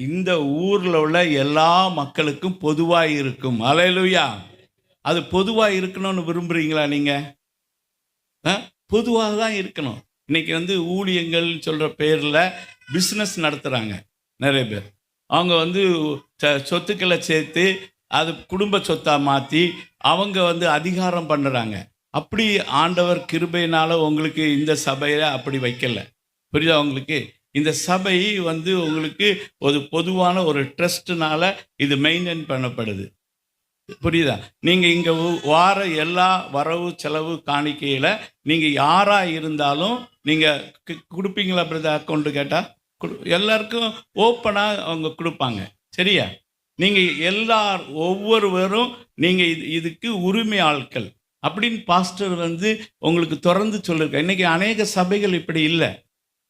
Speaker 1: இந்த ஊரில் உள்ள எல்லா மக்களுக்கும் பொதுவாக இருக்கும். அல்லேலூயா. அது பொதுவாக இருக்கணும்னு விரும்புகிறீங்களா நீங்கள்? பொதுவாக தான் இருக்கணும். இன்றைக்கி வந்து ஊழியங்கள்னு சொல்கிற பேரில் பிஸ்னஸ் நடத்துகிறாங்க நிறைய பேர். அவங்க வந்து சொத்துக்களை சேர்த்து அது குடும்ப சொத்தாக மாற்றி அவங்க வந்து அதிகாரம் பண்ணுறாங்க. அப்படி ஆண்டவர் கிருபையினால் உங்களுக்கு இந்த சபையில் அப்படி வைக்கலை. புரியுதா உங்களுக்கு? இந்த சபை வந்து உங்களுக்கு ஒரு பொதுவான ஒரு ட்ரஸ்ட்னால இது மெயின்டைன் பண்ணப்படுது. புரியுதா? நீங்கள் இங்கே வார எல்லா வரவு செலவு காணிக்கையில் நீங்கள் யாராக இருந்தாலும் நீங்கள் கொடுப்பீங்களா பிரதர்? அக்கௌண்ட்டு கேட்டால் எல்லாருக்கும் ஓப்பனாக அவங்க கொடுப்பாங்க. சரியா? நீங்கள் ஒவ்வொருவரும் நீங்கள் இதுக்கு உரிமை ஆட்கள் அப்படின்னு பாஸ்டர் வந்து உங்களுக்கு தொடர்ந்து சொல்லியிருக்க. இன்றைக்கி அநேக சபைகள் இப்படி இல்லை.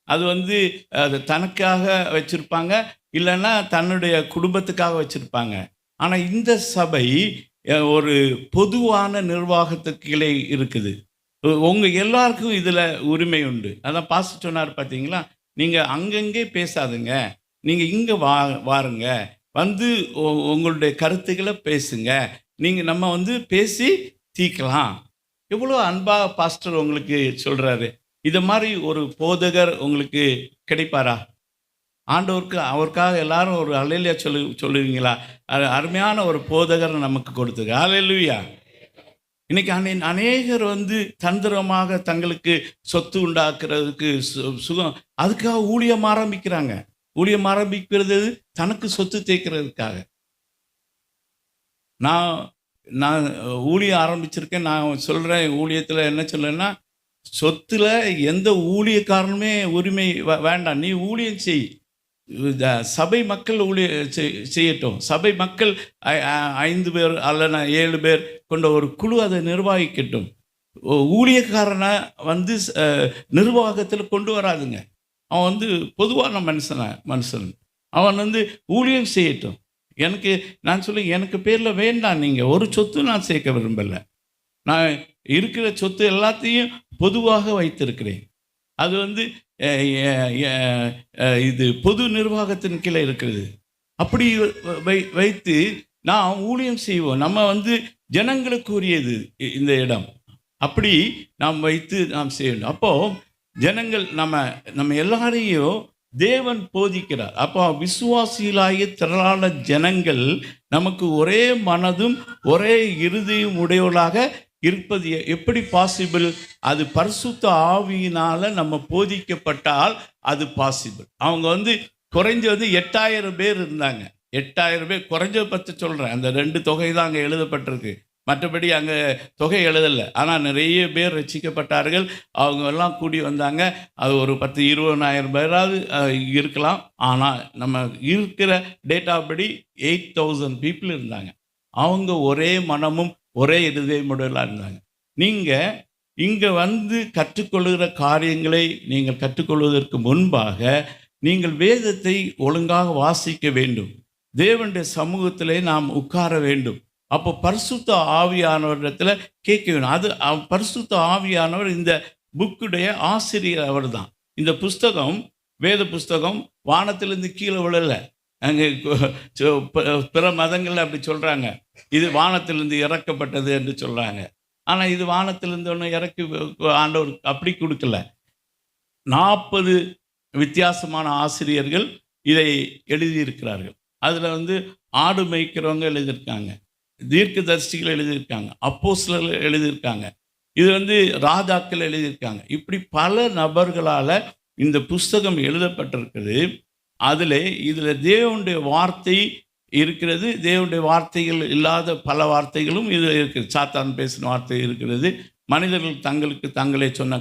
Speaker 1: அது வந்து அது தனக்காக வச்சுருப்பாங்க, இல்லைன்னா தன்னுடைய குடும்பத்துக்காக வச்சுருப்பாங்க. ஆனால் இந்த சபை ஒரு பொதுவான நிர்வாகத்துக்கு கீழே இருக்குது. உங்கள் எல்லாருக்கும் இதில் உரிமை உண்டு. அதான் பாஸ்டர் சொன்னார் பார்த்தீங்களா, நீங்கள் அங்கங்கே பேசாதுங்க, நீங்கள் இங்கே வாருங்க, வந்து உங்களுடைய கருத்துக்களை பேசுங்க, நீங்கள் நம்ம வந்து பேசி தீர்க்கலாம். எவ்வளோ அன்பாக பாஸ்டர் உங்களுக்கு சொல்கிறாரு. இது மாதிரி ஒரு போதகர் உங்களுக்கு கிடைப்பாரா? ஆண்டவருக்கு அவருக்காக எல்லாரும் ஒரு அல்லேலூயா சொல்லுவீங்களா? அருமையான ஒரு போதகர் நமக்கு கொடுத்தது. அல்லேலூயா. இன்னைக்கு அநேகர் வந்து தந்திரமாக தங்களுக்கு சொத்து உண்டாக்குறதுக்கு சுகம், அதுக்காக ஊழியம் ஆரம்பிக்கிறாங்க. ஊழியம் ஆரம்பிக்கிறது தனக்கு சொத்து தேய்க்கிறதுக்காக. நான் ஊழியம் ஆரம்பிச்சிருக்கேன். நான் சொல்கிறேன், ஊழியத்தில் என்ன சொல்லேன்னா, சொத்தில் எந்த ஊழியக்காரனுமே உரிமை வேண்டாம், நீ ஊழியம் செய். சபை மக்கள் செய்யட்டும். சபை மக்கள் 5 பேர் அல்லனா 7 பேர் கொண்ட ஒரு குழு அதை நிர்வகிக்கட்டும். ஊழியக்காரனை வந்து நிர்வாகத்தில் கொண்டு வராதுங்க. அவன் வந்து பொதுவான மனுஷன். அவன் வந்து ஊழியம் செய்யட்டும். நான் சொல்லி எனக்கு பேரில் வேண்டாம், நீங்கள் ஒரு சொத்து நான் சேர்க்க விரும்பலை. நான் இருக்கிற சொத்து எல்லாத்தையும் பொதுவாக வைத்திருக்கிறேன். அது வந்து இது பொது நிர்வாகத்தின் கீழே இருக்கிறது. அப்படி வைத்து நாம் ஊழியம் செய்வோம். நம்ம வந்து ஜனங்களுக்கு உரியது இந்த இடம். அப்படி நாம் வைத்து நாம் செய்யணும். அப்போது ஜனங்கள் நம்ம எல்லாரையும் தேவன் போதிக்கிறார். அப்போ விசுவாசிகளாகிய திரளான ஜனங்கள் நமக்கு ஒரே மனதும் ஒரே இருதயம் உடையவர்களாக இருப்பது எப்படி பாசிபிள்? அது பரிசுத்த ஆவியினால் நம்ம போதிக்கப்பட்டால் அது பாசிபிள். அவங்க வந்து குறைஞ்சது 8000 பேர் இருந்தாங்க. 8000 பேர் குறைஞ்ச பற்றி சொல்கிறேன். அந்த 2 தொகை தான் அங்கே எழுதப்பட்டிருக்கு, மற்றபடி அங்கே தொகை எழுதலை. ஆனால் நிறைய பேர் ரட்சிக்கப்பட்டார்கள். அவங்க எல்லாம் கூடி வந்தாங்க. அது ஒரு 10-20,000 பேராவது இருக்கலாம். ஆனால் நம்ம இருக்கிற டேட்டா படி 8000 பீப்புள் இருந்தாங்க. அவங்க ஒரே மனமும் ஒரே இருதயமுடையவர்களாக இருந்தாங்க. நீங்கள் இங்கே வந்து கற்றுக்கொள்கிற காரியங்களை நீங்கள் கற்றுக்கொள்வதற்கு முன்பாக நீங்கள் வேதத்தை ஒழுங்காக வாசிக்க வேண்டும். தேவனுடைய சமூகத்திலே நாம் உட்கார வேண்டும். அப்போ பரிசுத்த ஆவியானவரிடத்தில் கேட்க வேணும். அது பரிசுத்த ஆவியானவர் இந்த புக்குடைய ஆசிரியர் அவர் தான். இந்த புஸ்தகம், வேத புஸ்தகம் வானத்திலிருந்து கீழே விழலை. அங்கே பிற மதங்களில் அப்படி சொல்கிறாங்க, இது வானத்திலிருந்து இறக்கப்பட்டது என்று சொல்கிறாங்க. ஆனால் இது வானத்திலிருந்து ஒன்று இறக்கி ஆண்டவர் அப்படி கொடுக்கல. 40 வித்தியாசமான ஆசிரியர்கள் இதை எழுதியிருக்கிறார்கள். அதில் வந்து ஆடு மேய்க்கிறவங்க எழுதியிருக்காங்க, தீர்க்கதரிசிகள் எழுதியிருக்காங்க, அப்போஸ்தலர்கள் எழுதியிருக்காங்க, இது வந்து ராஜாக்கள் எழுதியிருக்காங்க. இப்படி பல நபர்களால் இந்த புஸ்தகம் எழுதப்பட்டிருக்குது. இதில் தேவனுடைய வார்த்தை இருக்கிறது. தேவனுடைய வார்த்தைகள் இல்லாத பல வார்த்தைகளும் இது இருக்குது. சாத்தான் பேசின வார்த்தை இருக்கிறது. மனிதர்கள் தங்களுக்கு தங்களே சொன்ன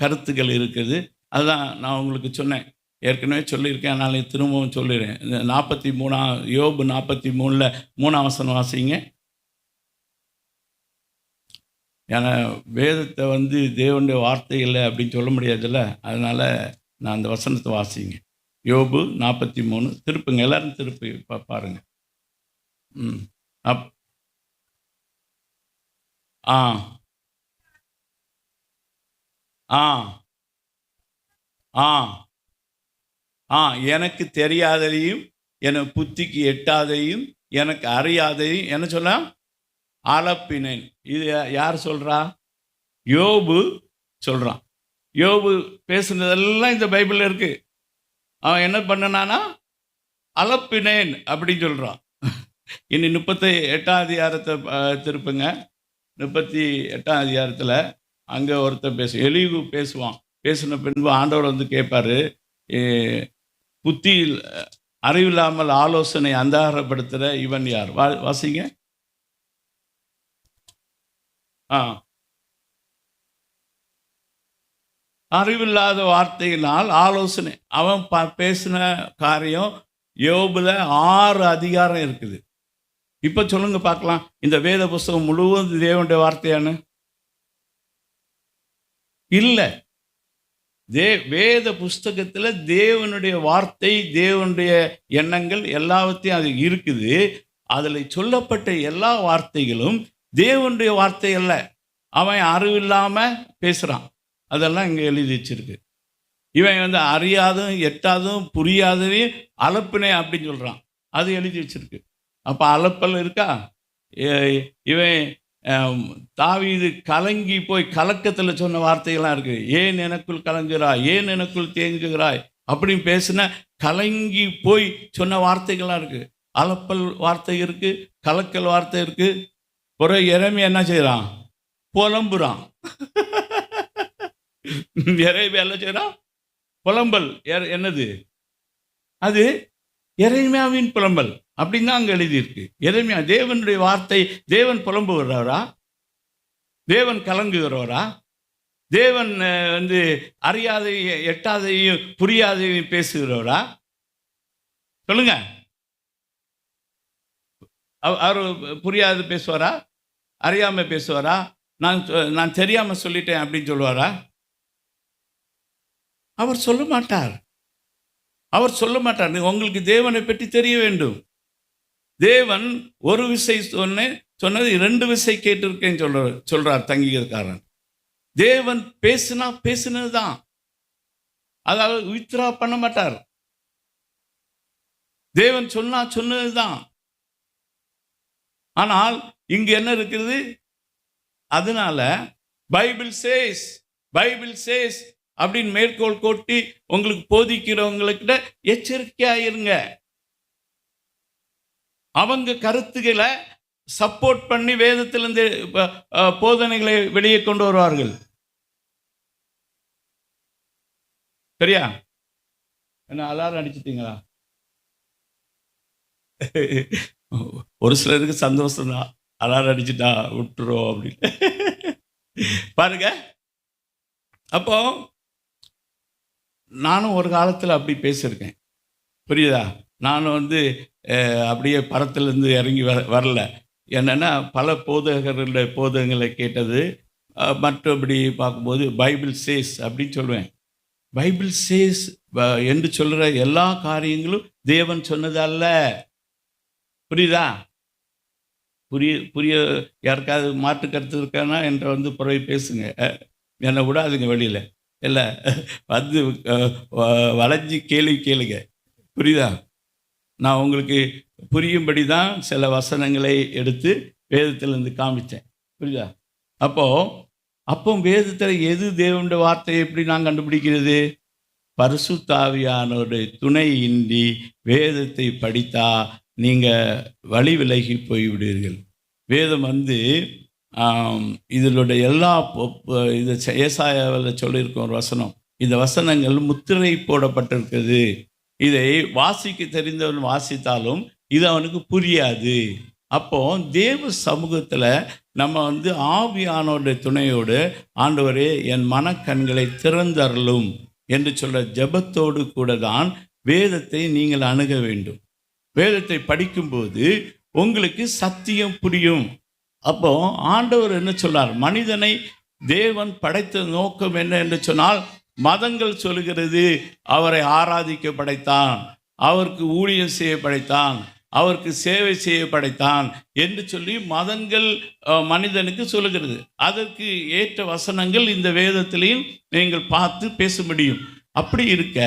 Speaker 1: கருத்துக்கள் இருக்குது. அதுதான் நான் உங்களுக்கு சொன்னேன், ஏற்கனவே சொல்லியிருக்கேன். அதனால் திரும்பவும் சொல்லிடுறேன். 43 யோபு 43 3 வசனம் வாசிங்க. ஏன்னா வேதத்தை வந்து தேவனுடைய வார்த்தை இல்லை அப்படின்னு சொல்ல முடியாதுல்ல. அதனால் நான் அந்த வசனத்தை வாசிங்க. யோபு 43 திருப்புங்க, எல்லாரும் திருப்பி பாருங்க. எனக்கு தெரியாதையும் எனக்கு புத்திக்கு எட்டாதையும் எனக்கு அறியாதையும் என்ன சொல்ல அளப்பினேன். இது யார் சொல்கிறா? யோபு சொல்கிறான். யோபு பேசுனதெல்லாம் இந்த பைபிளில் இருக்குது. அவன் என்ன பண்ணனானா அளப்பினேன் அப்படின்னு சொல்கிறான். இனி 38ஆம் அதிகாரத்தை திருப்புங்க. 38ஆம் அதிகாரத்தில் அங்கே ஒருத்தர் எலிகு பேசுவான். பேசின பின்பு ஆண்டவர் வந்து கேட்பாரு, புத்தியில் அறிவில்லாமல் ஆலோசனை அந்தாரப்படுத்துகிற இவன் யார்? வாசிங்க. அறிவில்லாத வார்த்தையினால் ஆலோசனை. அவன் பேசின காரியம் யோபுல 6 அதிகாரம் இருக்குது. இப்போ சொல்லுங்க பார்க்கலாம், இந்த வேத புஸ்தகம் முழுவதும் தேவனுடைய வார்த்தையானு? இல்லை. வேத புஸ்தகத்தில் தேவனுடைய வார்த்தை, தேவனுடைய எண்ணங்கள் எல்லாவற்றையும் அது இருக்குது. அதில் சொல்லப்பட்ட எல்லா வார்த்தைகளும் தேவனுடைய வார்த்தை அல்ல. அவன் அறிவில்லாமல் பேசுகிறான். அதெல்லாம் இங்கே எழுதி வச்சிருக்கு. இவன் வந்து அறியாதும் எட்டாதும் புரியாததையும் அலப்பினை அப்படின்னு சொல்கிறான். அது எழுதி வச்சிருக்கு. அப்போ அலப்பல் இருக்கா? இவன் தாவீது கலங்கி போய் கலக்கத்தில் சொன்ன வார்த்தைகள்லாம் இருக்குது. ஏன் எனக்குள் கலங்குகிறாய், ஏன் எனக்குள் தேங்குகிறாய் அப்படின்னு பேசின கலங்கி போய் சொன்ன வார்த்தைகள்லாம் இருக்குது. அலப்பல் வார்த்தை இருக்குது, கலக்கல் வார்த்தை இருக்குது. பிறகு எரேமியா என்ன செய்கிறான்? புலம்புறான். எரேமியா என்ன செய்கிறான்? புலம்பல். என்னது அது? எரேமியாவின் புலம்பல் அப்படின்னு தான் அங்கே எழுதியிருக்கு. எரேமியா தேவனுடைய வார்த்தை. தேவன் புலம்புகிறவரா? தேவன் கலங்குகிறவரா? தேவன் வந்து அறியாதையும் எட்டாதையும் புரியாதையும் பேசுகிறவரா? சொல்லுங்க. அவர் புரியாது பேசுவாரா? அறியாமல் பேசுவாரா? நான் தெரியாமல் சொல்லிட்டேன் அப்படின்னு சொல்லுவாரா? அவர் சொல்ல மாட்டார். அவர் சொல்ல மாட்டார். உங்களுக்கு தேவனை பற்றி தெரிய வேண்டும். தேவன் ஒரு விசை சொன்னது 2 விசை கேட்டிருக்கேன்னு சொல்றார் தங்கியிருக்காரன். தேவன் பேசினா பேசினது தான். அதாவது வித்ரா பண்ண மாட்டார். தேவன் சொன்னா சொன்னது தான். ஆனால் இங்கு என்ன இருக்கிறது? அதனால பைபிள் சேஸ் அப்படின்னு மேற்கோள் கோட்டி உங்களுக்கு போதிக்கிறவங்கக்கிட்ட எச்சரிக்கையாயிருங்க. அவங்க கருத்துக்களை சப்போர்ட் பண்ணி வேதத்திலிருந்து போதனைகளை வெளியே கொண்டு வருவார்கள். சரியா? என்ன அலாரம் அடிச்சிட்டீங்களா? ஒரு சிலருக்கு சந்தோஷம் தான், அலாரம் அடிச்சுட்டா விட்டுரும் அப்படின்னு. பாருங்க. அப்போ நானும் ஒரு காலத்தில் அப்படி பேசியிருக்கேன். புரியுதா? நானும் வந்து அப்படியே படத்துலேருந்து இறங்கி வரல. என்னென்னா பல போதகர்களுடைய போதகங்களை கேட்டது. மற்றபடி பார்க்கும்போது பைபிள் சேஸ் அப்படின்னு சொல்லுவேன். பைபிள் சேஸ் என்று சொல்கிற எல்லா காரியங்களும் தேவன் சொன்னது அல்ல. புரியுதா? புரிய யாருக்காவது மாற்று கருத்து இருக்கானா என்ற வந்து பிறகு பேசுங்க. என்னை விடாதுங்க வெளியில். இல்லை வந்து வளைஞ்சி கேளுங்க. புரியுதா? நான் உங்களுக்கு புரியும்படி தான் சில வசனங்களை எடுத்து வேதத்திலிருந்து காமித்தேன். புரியுதா? அப்போ வேதத்தில் எது தேவனுடைய வார்த்தையை எப்படி நான் கண்டுபிடிக்கிறது? பரிசுத்த ஆவியானவருடைய துணையின்றி வேதத்தை படித்தா நீங்கள் வழி விலகி போய்விடுவீர்கள். வேதம் வந்து இதனுடைய எல்லா இது ஏசாயாவில் சொல்லியிருக்கோம் ஒரு வசனம். இந்த வசனங்கள் முத்திரை போடப்பட்டிருக்கிறது. இதை வாசிக்க தெரிந்தவன் வாசித்தாலும் இது அவனுக்கு புரியாது. அப்போ தேவ சமூகத்தில் நம்ம வந்து ஆவியானோடைய துணையோடு, ஆண்டவரே என் மனக்கண்களை திறந்தருளும் என்று சொல்ல ஜெபத்தோடு கூட தான் வேதத்தை நீங்கள் அணுக வேண்டும். வேதத்தை படிக்கும்போது உங்களுக்கு சத்தியம் புரியும். அப்போ ஆண்டவர் என்ன சொன்னார்? மனிதனை தேவன் படைத்த நோக்கம் என்ன என்று சொன்னால், மதங்கள் சொல்கிறது அவரை ஆராதிக்க படைத்தான், அவருக்கு ஊழியம் செய்ய படைத்தான், அவருக்கு சேவை செய்ய படைத்தான் என்று சொல்லி மதங்கள் மனிதனுக்கு சொல்லுகிறது. அதற்கு ஏற்ற வசனங்கள் இந்த வேதத்திலையும் நீங்கள் பார்த்து பேச முடியும். அப்படி இருக்க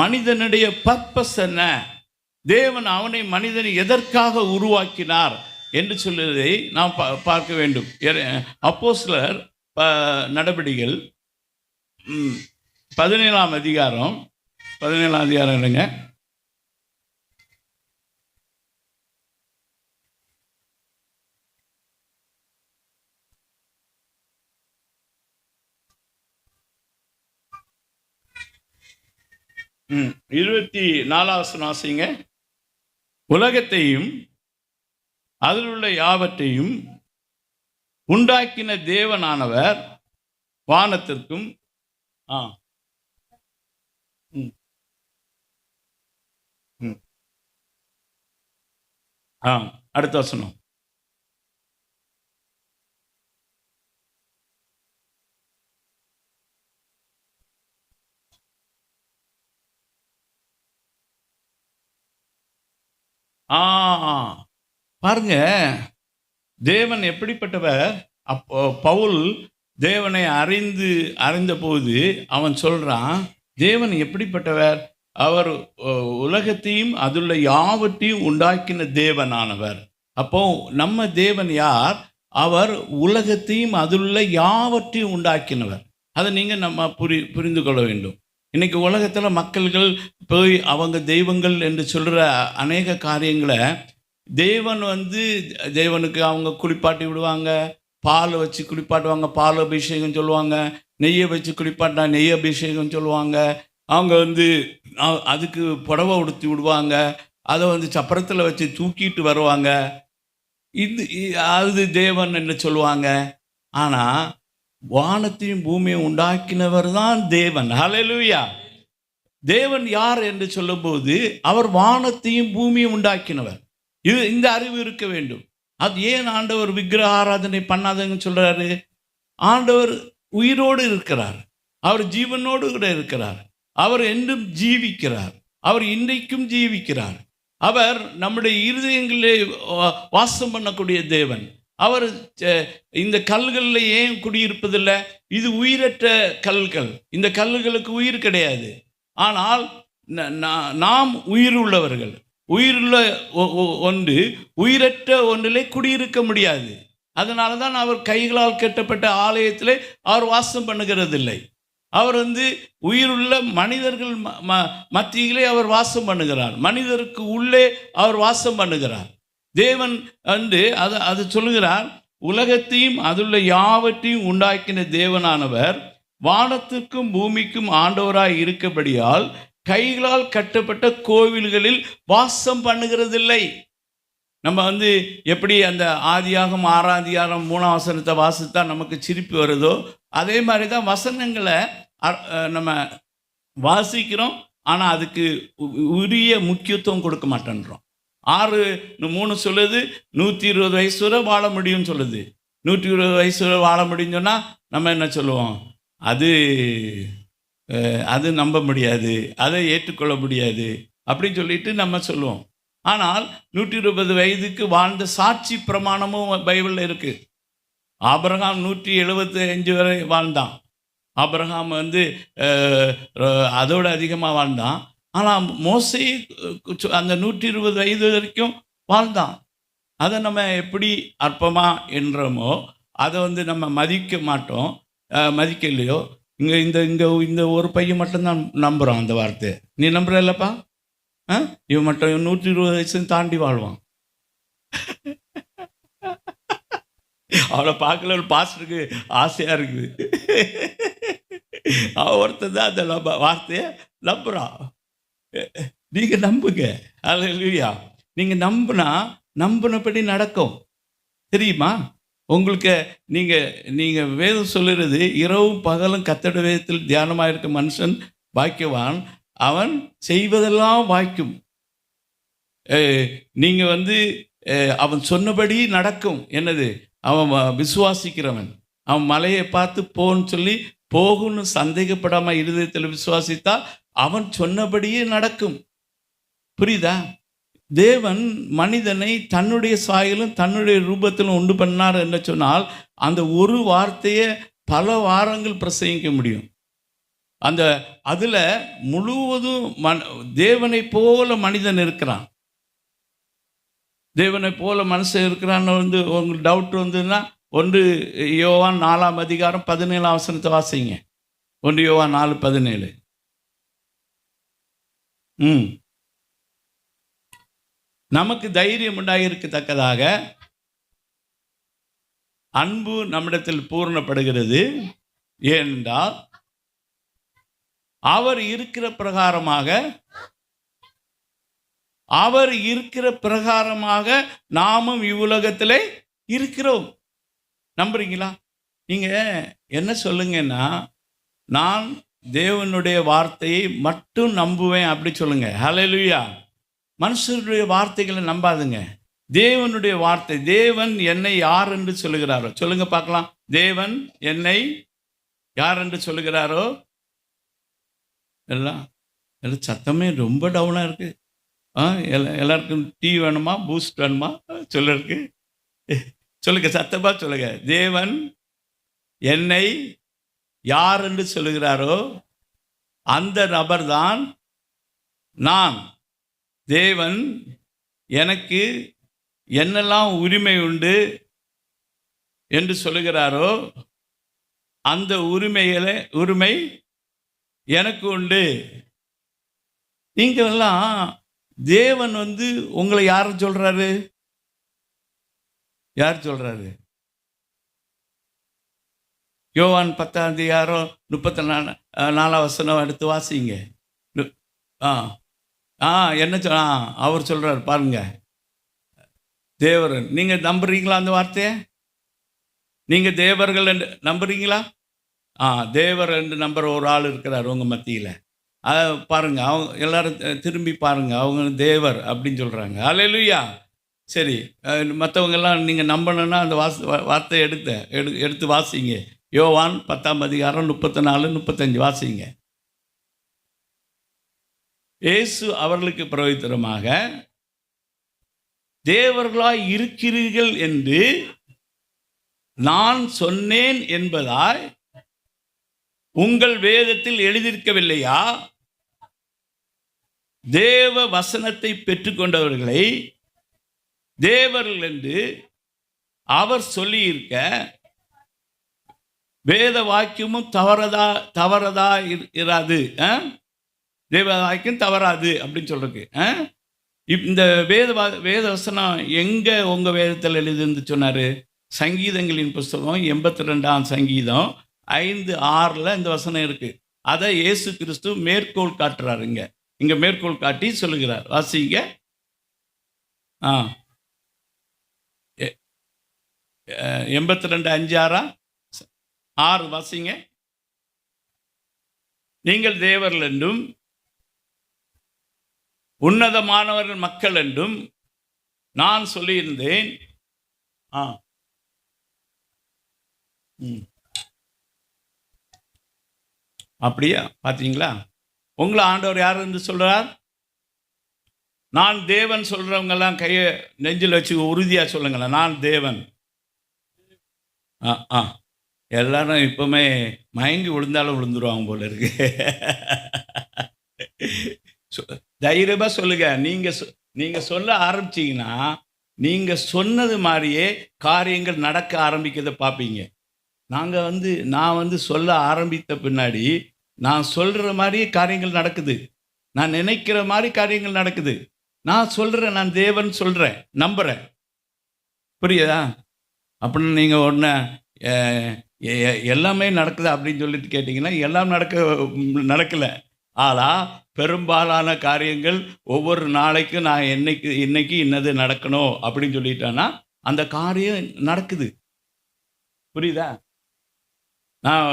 Speaker 1: மனிதனுடைய பர்பஸ் என்ன, தேவன் அவனை மனிதனை எதற்காக உருவாக்கினார் என்று சொல்லுவதை நாம் பார்க்க வேண்டும். அப்போஸ்தலர் நடபடிகள் 17ஆம் அதிகாரம் இல்லைங்க, 24 வாசிங்க. உலகத்தையும் அதில் உள்ள யாவற்றையும் உண்டாக்கின தேவனானவர் வானத்திற்கும் அடுத்த வசனம். பாருங்க, தேவன் எப்படிப்பட்டவர். அப்போ பவுல் தேவனை அறிந்த போது அவன் சொல்றான், தேவன் எப்படிப்பட்டவர், அவர் உலகத்தையும் அதுள்ள யாவற்றையும் உண்டாக்கின தேவனானவர். அப்போ நம்ம தேவன் யார்? அவர் உலகத்தையும் அதுள்ள யாவற்றையும் உண்டாக்கினவர். அதை நீங்கள் நம்ம புரிந்து கொள்ள வேண்டும். இன்னைக்கு உலகத்தில் மக்கள்கள் போய் அவங்க தெய்வங்கள் என்று சொல்கிற அநேக காரியங்களை தேவனுக்கு அவங்க குளிப்பாட்டி விடுவாங்க, பால் வச்சு குளிப்பாட்டுவாங்க, பால் அபிஷேகம் சொல்லுவாங்க, நெய்யை வச்சு குளிப்பாட்டினா நெய் அபிஷேகம் சொல்லுவாங்க, அவங்க அதுக்கு புடவை உடுத்தி விடுவாங்க, அதை சப்பரத்தில் வச்சு தூக்கிட்டு வருவாங்க, அது தேவன் என்று சொல்லுவாங்க. ஆனால் வானத்தையும் பூமியும் உண்டாக்கினவர் தான் தேவன். ஹல்லேலூயா. தேவன் யார் என்று சொல்லும்போது அவர் வானத்தையும் பூமியும் உண்டாக்கினவர். இந்த அறிவு இருக்க வேண்டும். அது ஏன் ஆண்டவர் விக்கிரக ஆராதனை பண்ணாதன்னு சொல்றாரு? ஆண்டவர் உயிரோடு இருக்கிறார், அவர் ஜீவனோடு கூட இருக்கிறார், அவர் என்றும் ஜீவிக்கிறார், அவர் இன்றைக்கும் ஜீவிக்கிறார். அவர் நம்முடைய இருதயங்களிலே வாசம் பண்ணக்கூடிய தேவன். அவர் இந்த கல்களில் ஏன் குடியிருப்பதில்லை? இது உயிரற்ற கல்கள், இந்த கல்லுகளுக்கு உயிர் கிடையாது. ஆனால் நாம் உயிர் உள்ளவர்கள். உயிருள்ள ஒன்று உயிரற்ற ஒன்றிலே குடியிருக்க முடியாது. அதனால தான் அவர் கைகளால் கட்டப்பட்ட ஆலயத்திலே அவர் வாசம் பண்ணுகிறதில்லை. அவர் உயிருள்ள மனிதர்கள் மத்தியிலே அவர் வாசம் பண்ணுகிறார், மனிதருக்கு உள்ளே அவர் வாசம் பண்ணுகிறார். தேவன் அது சொல்லுகிறார், உலகத்தையும் அதுள்ள யாவற்றையும் உண்டாக்கின தேவனானவர் வானத்திற்கும் பூமிக்கும் ஆண்டவராய் இருக்கபடியால் கைகளால் கட்டப்பட்ட கோவில்களில் வாசம் பண்ணுகிறதில்லை. நம்ம எப்படி அந்த ஆதியாகம் 6ஆம் அதிகாரம் 3ஆம் வசனத்தை வாசித்தா நமக்கு சிரிப்பு வருதோ, அதே மாதிரி தான் வசனங்களை நம்ம வாசிக்கிறோம், ஆனால் அதுக்கு உரிய முக்கியத்துவம் கொடுக்க மாட்டேன்றோம். 6:3 சொல்லுது 120 வயசு வரை வாழ முடியும்னு சொல்லுது. 120 வயசு வரை வாழ முடியும்னு சொன்னால் நம்ம என்ன சொல்லுவோம்? அது நம்ப முடியாது, அதை ஏற்றுக்கொள்ள முடியாது அப்படின்னு சொல்லிட்டு நம்ம சொல்லுவோம். ஆனால் 120 வயதுக்கு வாழ்ந்த சாட்சி பிரமாணமும் பைபிளில் இருக்குது. ஆபிரகாம் 175 வரை வாழ்ந்தான். ஆபிரகாம் அதோடு அதிகமாக வாழ்ந்தான். ஆனால் மோசே அந்த 120 வயது வரைக்கும் வாழ்ந்தான். அதை நம்ம எப்படி அற்பமாக என்றோமோ அதை நம்ம மதிக்க மாட்டோம், மதிக்கலையோ. இந்த ஒரு பையன் மட்டும்தான் நம்புகிறான் அந்த வார்த்தையை. நீ நம்புற இல்லைப்பா? இவன் மட்டும் 120 வயசு தாண்டி வாழ்வான். அவளை பார்க்கல ஒரு பாஸ்டருக்கு ஆசையாக இருக்குது. ஒருத்தர் தான் அந்த வார்த்தையை நம்புகிறான். நீங்கள் நம்புங்க. அல்லேலூயா. நீங்கள் நம்பினபடி நடக்கும். தெரியுமா உங்களுக்கு? நீங்கள் வேதம் சொல்லுறது, இரவும் பகலும் கர்த்தருடைய வேதத்தில் தியானமாக இருக்க மனுஷன் பாக்கியவான், அவன் செய்வதெல்லாம் வாய்க்கும். நீங்கள் அவன் சொன்னபடி நடக்கும். என்னது? அவன் விசுவாசிக்கிறவன். அவன் மலையை பார்த்து போன்னு சொல்லி போகும்னு சந்தேகப்படாமல் இருதயத்தில் விசுவாசித்தா அவன் சொன்னபடியே நடக்கும். புரியுதா? தேவன் மனிதனை தன்னுடைய சாயலும் தன்னுடைய ரூபத்திலும் உண்டு பண்ணார் என்று சொன்னால் அந்த ஒரு வார்த்தையை பல வாரங்கள் பிரசங்கிக்க முடியும். அதில் முழுவதும் தேவனை போல மனிதன் இருக்கிறான், தேவனை போல மனுஷன் இருக்கிறான்னு உங்களுக்கு டவுட் வந்ததுன்னா 1 யோவான் 4ஆம் அதிகாரம் 17ஆம் வசனத்தை வாசிங்க. 1 யோவான் 4:17. நமக்கு தைரியம் உண்டாயிருக்கத்தக்கதாக அன்பு நம்மிடத்தில் பூரணப்படுகிறது. ஏனென்றால் அவர் இருக்கிற பிரகாரமாக நாமும் இவ்வுலகத்திலே இருக்கிறோம். நம்புறீங்களா? நீங்க என்ன சொல்லுங்கன்னா, நான் தேவனுடைய வார்த்தையை மட்டும் நம்புவேன் அப்படி சொல்லுங்க. ஹல்லேலூயா. மனுஷருடைய வார்த்தைகளை நம்பாதுங்க. தேவனுடைய வார்த்தை. தேவன் என்னை யார் என்று சொல்லுகிறாரோ சொல்லுங்க பார்க்கலாம். தேவன் என்னை யார் என்று சொல்லுகிறாரோ. எல்லாம் சத்தமே ரொம்ப டவுனாக இருக்கு. எல்லாருக்கும் டீ வேணுமா, பூஸ்ட் வேணுமா? சொல்லிருக்கு சொல்லுங்க, சத்தமா சொல்லுங்க. தேவன் என்னை யார் என்று சொல்லுகிறாரோ அந்த நபர் தான் நான். தேவன் எனக்கு என்னெல்லாம் உரிமை உண்டு என்று சொல்லுகிறாரோ அந்த உரிமை எனக்கு உண்டு. நீங்கெல்லாம் தேவன் உங்களை யார் சொல்றாரு? யார் சொல்றாரு? யோவான் 10:34 எடுத்து வாசிங்க. என்ன அவர் சொல்றாரு பாருங்க. தேவர். நீங்க நம்புறீங்களா அந்த வார்த்தையை? நீங்க தேவர்கள் என்று நம்புறீங்களா? தேவர் என்று நம்புற ஒரு ஆள் இருக்கிறார் உங்க மத்தியில. அதை பாருங்க. அவங்க எல்லாரும் திரும்பி பாருங்க. அவங்க தேவர் அப்படின்னு சொல்றாங்க. அல்லேலூயா. சரி, மற்றவங்கெல்லாம் நீங்கள் நம்பணுன்னா அந்த வார்த்தை எடுத்து வாசிங்க. யோவான் 10:34-35 வாசிங்க. இயேசு அவர்களுக்கு பிரயோஜனமாக, தேவர்களாய் இருக்கிறீர்கள் என்று நான் சொன்னேன் என்பதாய் உங்கள் வேதத்தில் எழுதியிருக்கவில்லையா? தேவ வசனத்தை பெற்றுக்கொண்டவர்களை தேவர்கள் என்று அவர் சொல்லியிருக்க வேத வாக்கியமும் தவறதா இராது. தேவ வாக்கியம் தவறாது அப்படின்னு சொல்றதுக்கு இந்த வேத வசனம் எங்க உங்க வேதத்தில் எழுதுன்னு சொன்னாரு? சங்கீதங்களின் புஸ்தகம் 82ஆம் சங்கீதம் 5:6 இந்த வசனம் இருக்கு. அதை இயேசு கிறிஸ்து மேற்கோள் காட்டுறாரு. இங்க மேற்கோள் காட்டி சொல்லுகிறார். வாசிங்க. 82:5-6 வாசிங்க. நீங்கள் தேவர்கள் என்றும் உன்னதமானவர்கள் மக்கள் என்றும் நான் சொல்லியிருந்தேன். அப்படியா? பார்த்தீங்களா? உங்களை ஆண்டவர் யார் என்று சொல்றார்? நான் தேவன் சொல்றவங்கெல்லாம் கையை நெஞ்சில் வச்சு உறுதியா சொல்லுங்களேன், நான் தேவன். எல்லாரும் இப்பவுமே மயங்கி விழுந்தாலும் விழுந்துருவாங்க போல இருக்கு. தைரியமா சொல்லுங்க. நீங்க சொல்ல ஆரம்பிச்சீங்கன்னா நீங்க சொன்னது மாதிரியே காரியங்கள் நடக்க ஆரம்பிக்கிறத பார்ப்பீங்க. நான் சொல்ல ஆரம்பித்த பின்னாடி நான் சொல்ற மாதிரியே காரியங்கள் நடக்குது. நான் நினைக்கிற மாதிரி காரியங்கள் நடக்குது. நான் சொல்றேன், நான் தேவன் சொல்றேன், நம்புறேன். புரியுதா? அப்படின்னு நீங்க ஒன்று எல்லாமே நடக்குது அப்படின்னு சொல்லிட்டு கேட்டிங்கன்னா எல்லாம் நடக்கல. ஆனால் பெரும்பாலான காரியங்கள் ஒவ்வொரு நாளைக்கும் நான் இன்னைக்கு இன்னது நடக்கணும் அப்படின்னு சொல்லிட்டேன்னா அந்த காரியம் நடக்குது. புரியுதா? நான்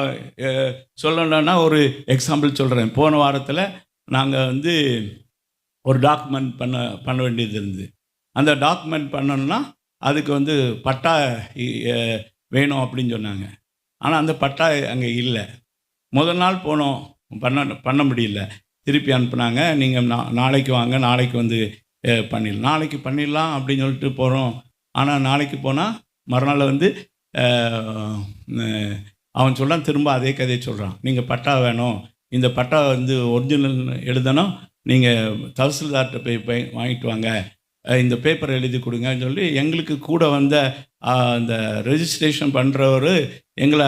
Speaker 1: சொல்லணும்னா ஒரு எக்ஸாம்பிள் சொல்கிறேன். போன வாரத்தில் நாங்கள் ஒரு டாக்குமெண்ட் பண்ண வேண்டியது இருந்தது. அந்த டாக்குமெண்ட் பண்ணணும்னா அதுக்கு பட்டா வேணும் அப்படின்னு சொன்னாங்க. ஆனால் அந்த பட்டா அங்கே இல்லை. முதல் நாள் போனோம், பண்ண முடியல. திருப்பி அனுப்புனாங்க. நீங்கள் நாளைக்கு வாங்க, நாளைக்கு பண்ணிடலாம், நாளைக்கு பண்ணிடலாம் அப்படின்னு சொல்லிட்டு போகிறோம். ஆனால் நாளைக்கு போனால் மறுநாள் அவன் சொல்கிறான், திரும்ப அதே கதையை சொல்கிறான். நீங்கள் பட்டா வேணும், இந்த பட்டா ஒரிஜினல் எழுதணும், நீங்கள் தஹசீல்தார்கிட்ட போய் வாங்கிட்டு வாங்க, இந்த பேப்பர் எழுதி கொடுங்கன்னு சொல்லி எங்களுக்கு கூட அந்த ரெஜிஸ்ட்ரேஷன் பண்ணுறவர் எங்களை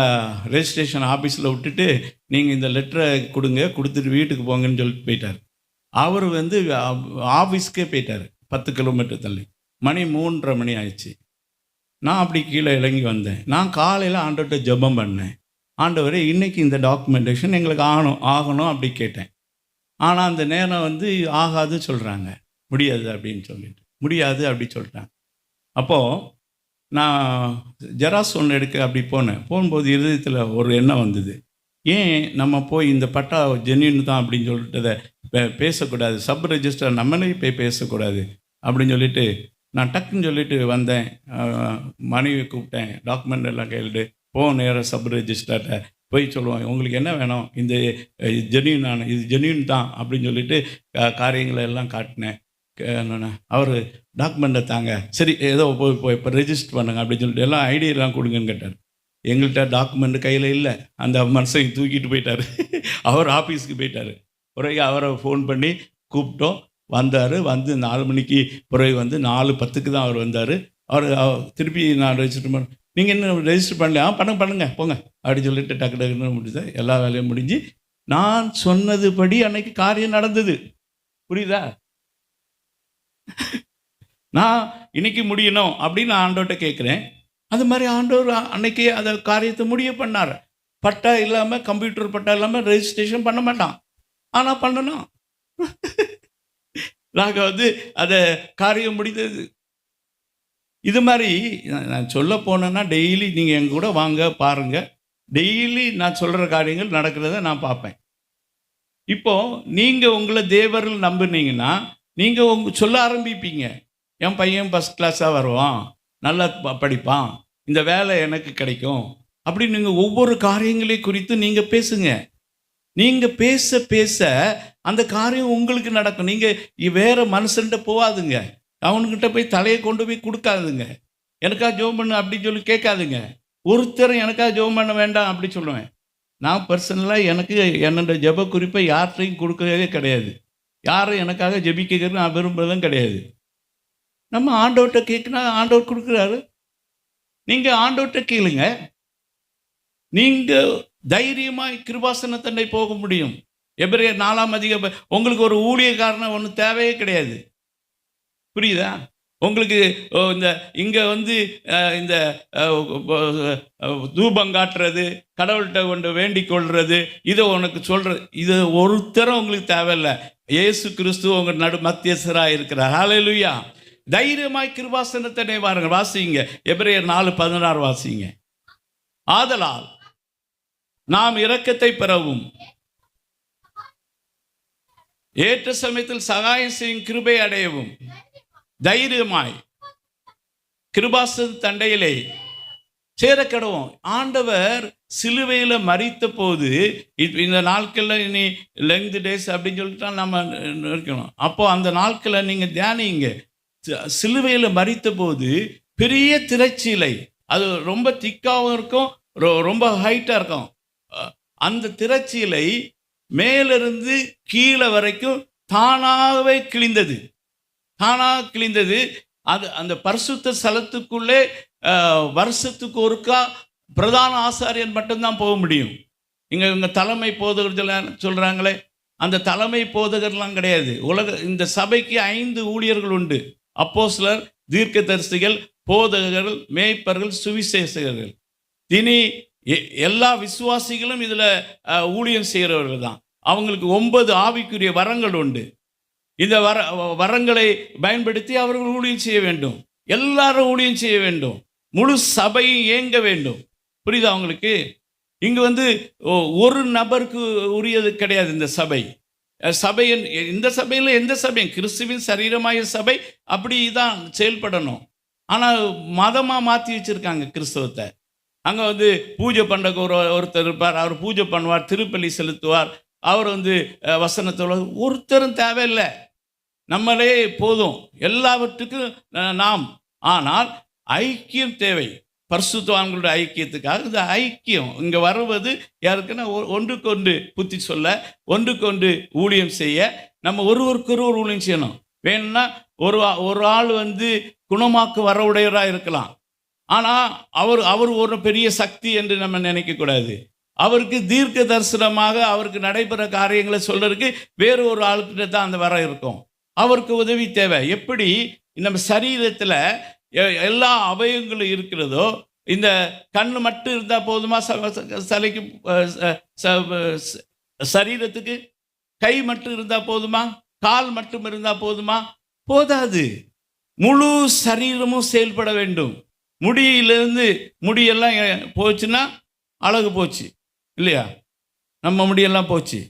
Speaker 1: ரெஜிஸ்ட்ரேஷன் ஆஃபீஸில் விட்டுட்டு நீங்கள் இந்த லெட்டரை கொடுத்துட்டு வீட்டுக்கு போங்கன்னு சொல்லிட்டு போயிட்டார். அவர் ஆஃபீஸ்க்கே போயிட்டார், 10 கிலோமீட்டர் தள்ளி. மணி 3:30 ஆயிடுச்சு. நான் அப்படி கீழே இறங்கி வந்தேன். நான் காலையில் ஆண்டவர்கிட்ட ஜெபம் பண்ணேன். ஆண்டவரே இன்னைக்கு இந்த டாக்குமெண்டேஷன் எங்களுக்கு ஆகணும் அப்படி கேட்டேன். ஆனால் அந்த நேரம் வந்து ஆகாது சொல்கிறாங்க, முடியாது அப்படின்னு சொல்லிட்டு, முடியாது அப்படி சொல்லிட்டாங்க. அப்போது நான் ஜெராக்ஸ் ஒன்று எடுக்க அப்படி போகும்போது இருதயத்தில் ஒரு எண்ணம் வந்தது, ஏன் நம்ம போய் இந்த பட்டா ஜென்யூன் தான் அப்படின்னு சொல்லிட்டு அதை பேசக்கூடாது, சப் ரெஜிஸ்டர் நம்மளே போய் பேசக்கூடாது அப்படின்னு சொல்லிட்டு நான் டக்குன்னு சொல்லிட்டு வந்தேன். மனைவி கூப்பிட்டேன், டாக்குமெண்ட் எல்லாம் கையிட்டு நேராக சப் ரெஜிஸ்டர்கிட்ட போய் சொல்லுவாங்க, உங்களுக்கு என்ன வேணும், இந்த ஜென்யூன் இது ஜென்யூன் தான் அப்படின்னு சொல்லிட்டு காரியங்களை எல்லாம் காட்டினேன். அவர் டாக்குமெண்ட்டை தாங்க, சரி ஏதோ போய் இப்போ ரெஜிஸ்டர் பண்ணுங்க அப்படின்னு சொல்லிட்டு எல்லாம் ஐடியெல்லாம் கொடுங்கன்னு கேட்டார். எங்கள்கிட்ட டாக்குமெண்ட் கையில் இல்லை. அந்த மனுஷன் தூக்கிட்டு போயிட்டார். அவர் ஆஃபீஸுக்கு போயிட்டார். பிறகு அவரை ஃபோன் பண்ணி கூப்பிட்டோம், வந்தார். வந்து 4 மணிக்கு பிறகு வந்து 4:10 தான் அவர் வந்தார். அவர் திருப்பி நான் ரெஜிஸ்டர் பண்ண, நீங்கள் இன்னும் ரெஜிஸ்டர் பண்ணலையா, பண்ணுங்க போங்க அப்படின்னு சொல்லிட்டு டக்கு டக்குன்னு முடிஞ்சு எல்லா வேலையும் முடிஞ்சு நான் சொன்னதுபடி அன்னைக்கு காரியம் நடந்தது. புரியுதா? நான் இன்னைக்கு முடியணும் அப்படின்னு நான் ஆண்டவர்கிட்ட கேட்குறேன். அது மாதிரி ஆண்டவர் அன்னைக்கு அதை காரியத்தை முடிய பண்ணார். பட்டா இல்லாமல், கம்ப்யூட்டர் பட்டா இல்லாமல் ரெஜிஸ்ட்ரேஷன் பண்ண மாட்டான், ஆனால் பண்ணணும். நாங்கள் வந்து அதை காரியம் முடிந்தது. இது மாதிரி நான் சொல்ல போனேன்னா டெய்லி நீங்கள் எங்கள் கூட வாங்க பாருங்கள், டெய்லி நான் சொல்கிற காரியங்கள் நடக்கிறத நான் பார்ப்பேன். இப்போது நீங்கள் உங்களை தேவர்கள் நம்புனீங்கன்னா நீங்கள் சொல்ல ஆரம்பிப்பீங்க, என் பையன் ஃபஸ்ட் கிளாஸாக வருவான், நல்லா படிப்பான், இந்த வேலை எனக்கு கிடைக்கும் அப்படின்னு நீங்கள் ஒவ்வொரு காரியங்களை குறித்து நீங்கள் பேசுங்க. நீங்கள் பேச பேச அந்த காரியம் உங்களுக்கு நடக்கும். நீங்கள் வேறு மனுஷன்கிட்ட போகாதுங்க, அவனுக்கிட்ட போய் தலையை கொண்டு போய் கொடுக்காதுங்க. எனக்காக ஜெபம் பண்ணு அப்படின்னு சொல்லி கேட்காதுங்க. ஒருத்தர் எனக்காக ஜெபம் பண்ண வேண்டாம் அப்படி சொல்லுவேன். நான் பர்சனலாக எனக்கு என்னோட ஜெப குறிப்பை யார்கிட்டையும் கொடுக்கவே கிடையாது. யாரும் எனக்காக ஜெபிக்கிறது நான் விரும்புறதும் கிடையாது. நம்ம ஆண்டவர்கிட்ட கேட்குனா ஆண்டவர் கொடுக்குறாரு. நீங்கள் ஆண்டவர்கிட்ட கேளுங்க, நீங்கள் தைரியமாக கிருபாசனத்தண்டை போக முடியும். எபிரேயர் 4ஆம் அதிகாரம். உங்களுக்கு ஒரு ஊழியக்காரனை ஒன்றும் தேவையே கிடையாது. புரியுதா? உங்களுக்கு இந்த இங்கே வந்து இந்த தூபம் காட்டுறது, கடவுள்கிட்ட கொண்டு வேண்டிக் கொள்வது, இதை உனக்கு சொல்கிறது, இது ஒருத்தரும் உங்களுக்கு தேவையில்லை. இயேசு கிறிஸ்து உங்கள் மத்தியஸ்தராக இருக்கிறார். ஹல்லேலூயா. தைரியமாய் கிருபாசனத்தை வாருங்கள். வாசிங்க எபிரேயர் 4:16 வாசிங்க. ஆதலால் நாம் இரக்கத்தை பெறவும் ஏற்ற சமயத்தில் சகாயம் செய்யும் கிருபை அடையவும் தைரியமாய் கிருபாசன தண்டையிலே சேரக்கடவும். ஆண்டவர் சிலுவையில் மரித்த போது இந்த நாட்களில் இனி லெங்க் டேஸ் அப்படின்னு சொல்லிட்டு நம்ம இருக்கணும். அப்போ அந்த நாட்களை நீங்கள் தியானிங்க. சிலுவையில் மரித்த போது பெரிய திரைச்சீலை, அது ரொம்ப திக்காகவும் இருக்கும், ரொம்ப ஹைட்டாக இருக்கும். அந்த திரைச்சீலை மேலிருந்து கீழே வரைக்கும் தானாகவே கிழிந்தது. அது அந்த பரிசுத்த ஸ்தலத்துக்குள்ளே வருஷத்துக்கு ஒருக்கா பிரதான ஆசாரியன் மட்டும்தான் போக முடியும். இங்கே தலைமை போதகர்கள் சொல்கிறாங்களே, அந்த தலைமை போதகர்லாம் கிடையாது. இந்த சபைக்கு 5 ஊழியர்கள் உண்டு. அப்போஸ்தலர், தீர்க்கதரிசிகள், போதகர்கள், மேய்ப்பர்கள், சுவிசேஷகர்கள். இனி எல்லா விசுவாசிகளும் இதில் ஊழியம் செய்கிறவர்கள் தான். அவங்களுக்கு 9 ஆவிக்குரிய வரங்கள் உண்டு. இந்த வரங்களை பயன்படுத்தி அவர்கள் ஊழியம் செய்ய வேண்டும். எல்லாரும் ஊழியம் செய்ய வேண்டும். முழு சபையும் இயங்க வேண்டும். புரியுதா அவங்களுக்கு? இங்கே வந்து ஒரு நபருக்கு உரியது கிடையாது இந்த சபை. சபையின் இந்த சபையில் எந்த சபையும் கிறிஸ்துவின் சரீரமாய சபை அப்படி தான் செயல்படணும். ஆனால் மதமாக மாற்றி வச்சுருக்காங்க கிறிஸ்தவத்தை. அங்கே வந்து பூஜை பண்ணுறக்கு ஒருத்தர் இருப்பார், அவர் பூஜை பண்ணுவார், திருப்பலி செலுத்துவார், அவர் வந்து வசனத்தோட. ஒருத்தரும் தேவையில்லை, நம்மளே போதும் எல்லாவற்றுக்கும் நாம். ஆனால் ஐக்கியம் தேவை, பரிசுத்தவான்களுடைய ஐக்கியத்துக்காக. இந்த ஐக்கியம் இங்கே வருவது யாருக்குன்னா ஒன்றுக்கொன்று புத்தி சொல்ல, ஒன்றுக்கொன்று ஊழியம் செய்ய, நம்ம ஒருவருக்கொருவர் ஊழியம் செய்யணும். வேணும்னா ஒரு ஆள் வந்து குணமாக்கு வர உடையவராக இருக்கலாம், ஆனால் அவர் ஒரு பெரிய சக்தி என்று நம்ம நினைக்கக்கூடாது. அவருக்கு தீர்க்க தரிசனமாக அவருக்கு நடைபெற காரியங்களை சொல்றதுக்கு வேறு ஒரு ஆளுக்கிட்ட தான் அந்த வர இருக்கும். அவருக்கு உதவி தேவை. எப்படி நம்ம சரீரத்தில் எல்லா அவயங்களும் இருக்கிறதோ, இந்த கண் மட்டும் இருந்தால் போதுமா தலைக்கு சரீரத்துக்கு? கை மட்டும் இருந்தால் போதுமா? கால் மட்டும் இருந்தால் போதுமா? போதாது. முழு சரீரமும் செயல்பட வேண்டும். முடியிலிருந்து முடியெல்லாம் போச்சுன்னா அழகு போச்சு இல்லையா? நம்ம முடியெல்லாம் போச்சு,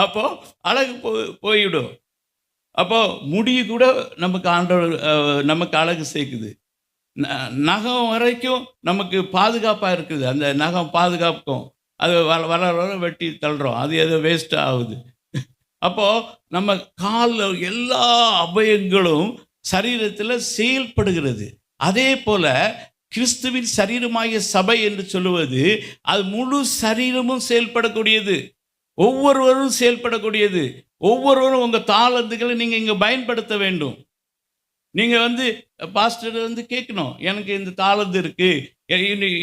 Speaker 1: அப்போ அழகு போயிடும். அப்போ முடி கூட நமக்கு ஆண்டவர் நமக்கு அழகு சேர்க்குது. நகம் வரைக்கும் நமக்கு பாதுகாப்பாக இருக்குது. அந்த நகம் பாதுகாப்புக்கும் அது வர வர வெட்டி தள்ளுறோம், அது எதோ வேஸ்ட் ஆகுது. அப்போது நம்ம காலில் எல்லா அவயங்களும் சரீரத்தில் செயல்படுகிறது. அதே போல் கிறிஸ்துவின் சரீரமாகிய சபை என்று சொல்லுவது அது முழு சரீரமும் செயல்படக்கூடியது. ஒவ்வொருவரும் செயல்படக்கூடியது. ஒவ்வொருவரும் உங்கள் தாளந்துகளை நீங்கள் இங்கே பயன்படுத்த வேண்டும். நீங்கள் பாஸ்டர் கேட்கணும், எனக்கு இந்த தாளந்து இருக்குது.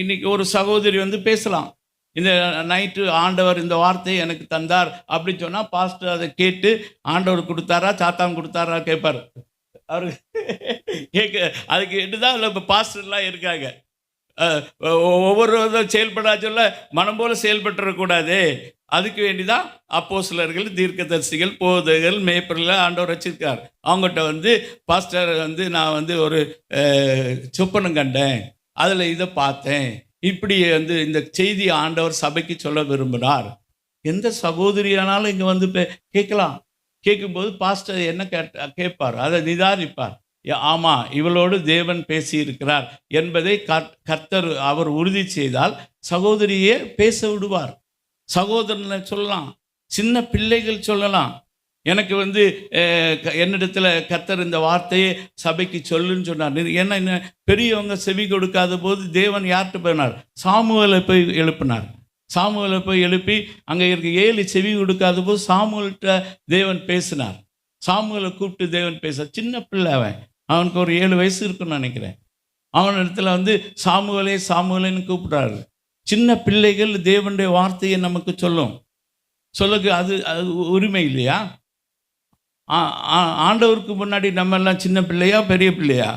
Speaker 1: இன்னைக்கு ஒரு சகோதரி பேசலாம், இந்த நைட்டு ஆண்டவர் இந்த வார்த்தையை எனக்கு தந்தார் அப்படின்னு சொன்னால் பாஸ்டர் அதை கேட்டு ஆண்டவர் கொடுத்தாரா சாத்தான் கொடுத்தாரா கேட்பார். அவரு அதுக்கு தான் இல்லை. இப்போ பாஸ்டர்லாம் இருக்காங்க, ஒவ்வொரு செயல்படா சொல்ல மனம் போல செயல்பட்டுறக்கூடாது. அதுக்கு வேண்டிதான் அப்போஸ்தலர்கள், தீர்க்கதரிசிகள், போதகர்கள், மேய்ப்பர்கள் ஆண்டவர் வச்சிருக்கார். அவங்ககிட்ட பாஸ்டர் நான் ஒரு சொப்பனம் கண்டேன், அதில் இதை பார்த்தேன், இப்படி இந்த செய்தி ஆண்டவர் சபைக்கு சொல்ல விரும்பினார். எந்த சகோதரியானாலும் இங்கே கேட்கலாம். கேட்கும்போது பாஸ்டர் என்ன கேட்பார், அதை நிதானிப்பார். ஆமாம், இவளோடு தேவன் பேசியிருக்கிறார் என்பதை கர்த்தர் அவர் உறுதி செய்தால் சகோதரியே பேச விடுவார். சகோதரனை சொல்லலாம், சின்ன பிள்ளைகள் சொல்லலாம், எனக்கு என்னிடத்தில் கர்த்தர் இந்த வார்த்தையை சபைக்கு சொல்லுன்னு சொன்னார். ஏன்னா பெரியவங்க செவி கொடுக்காத போது தேவன் யார்கிட்ட போனார்? சாமுவேலை போய் எழுப்பினார். சாமுவேலை போய் எழுப்பி அங்கே இருக்க 7 செவி கொடுக்காத போது சாமுவேல்கிட்ட தேவன் பேசினார். சாமுவேலை கூப்பிட்டு தேவன் பேச, சின்ன பிள்ளை அவனுக்கு ஒரு 7 வயசு இருக்குன்னு நினைக்கிறேன். அவன் இடத்துல சாமுவேலே சாமுவேலேன்னு கூப்பிட்றாரு. சின்ன பிள்ளைகள் தேவனுடைய வார்த்தையை நமக்கு சொல்லுக்கு அது உரிமை இல்லையா? ஆண்டவருக்கு முன்னாடி நம்ம எல்லாம் சின்ன பிள்ளையா பெரிய பிள்ளையா?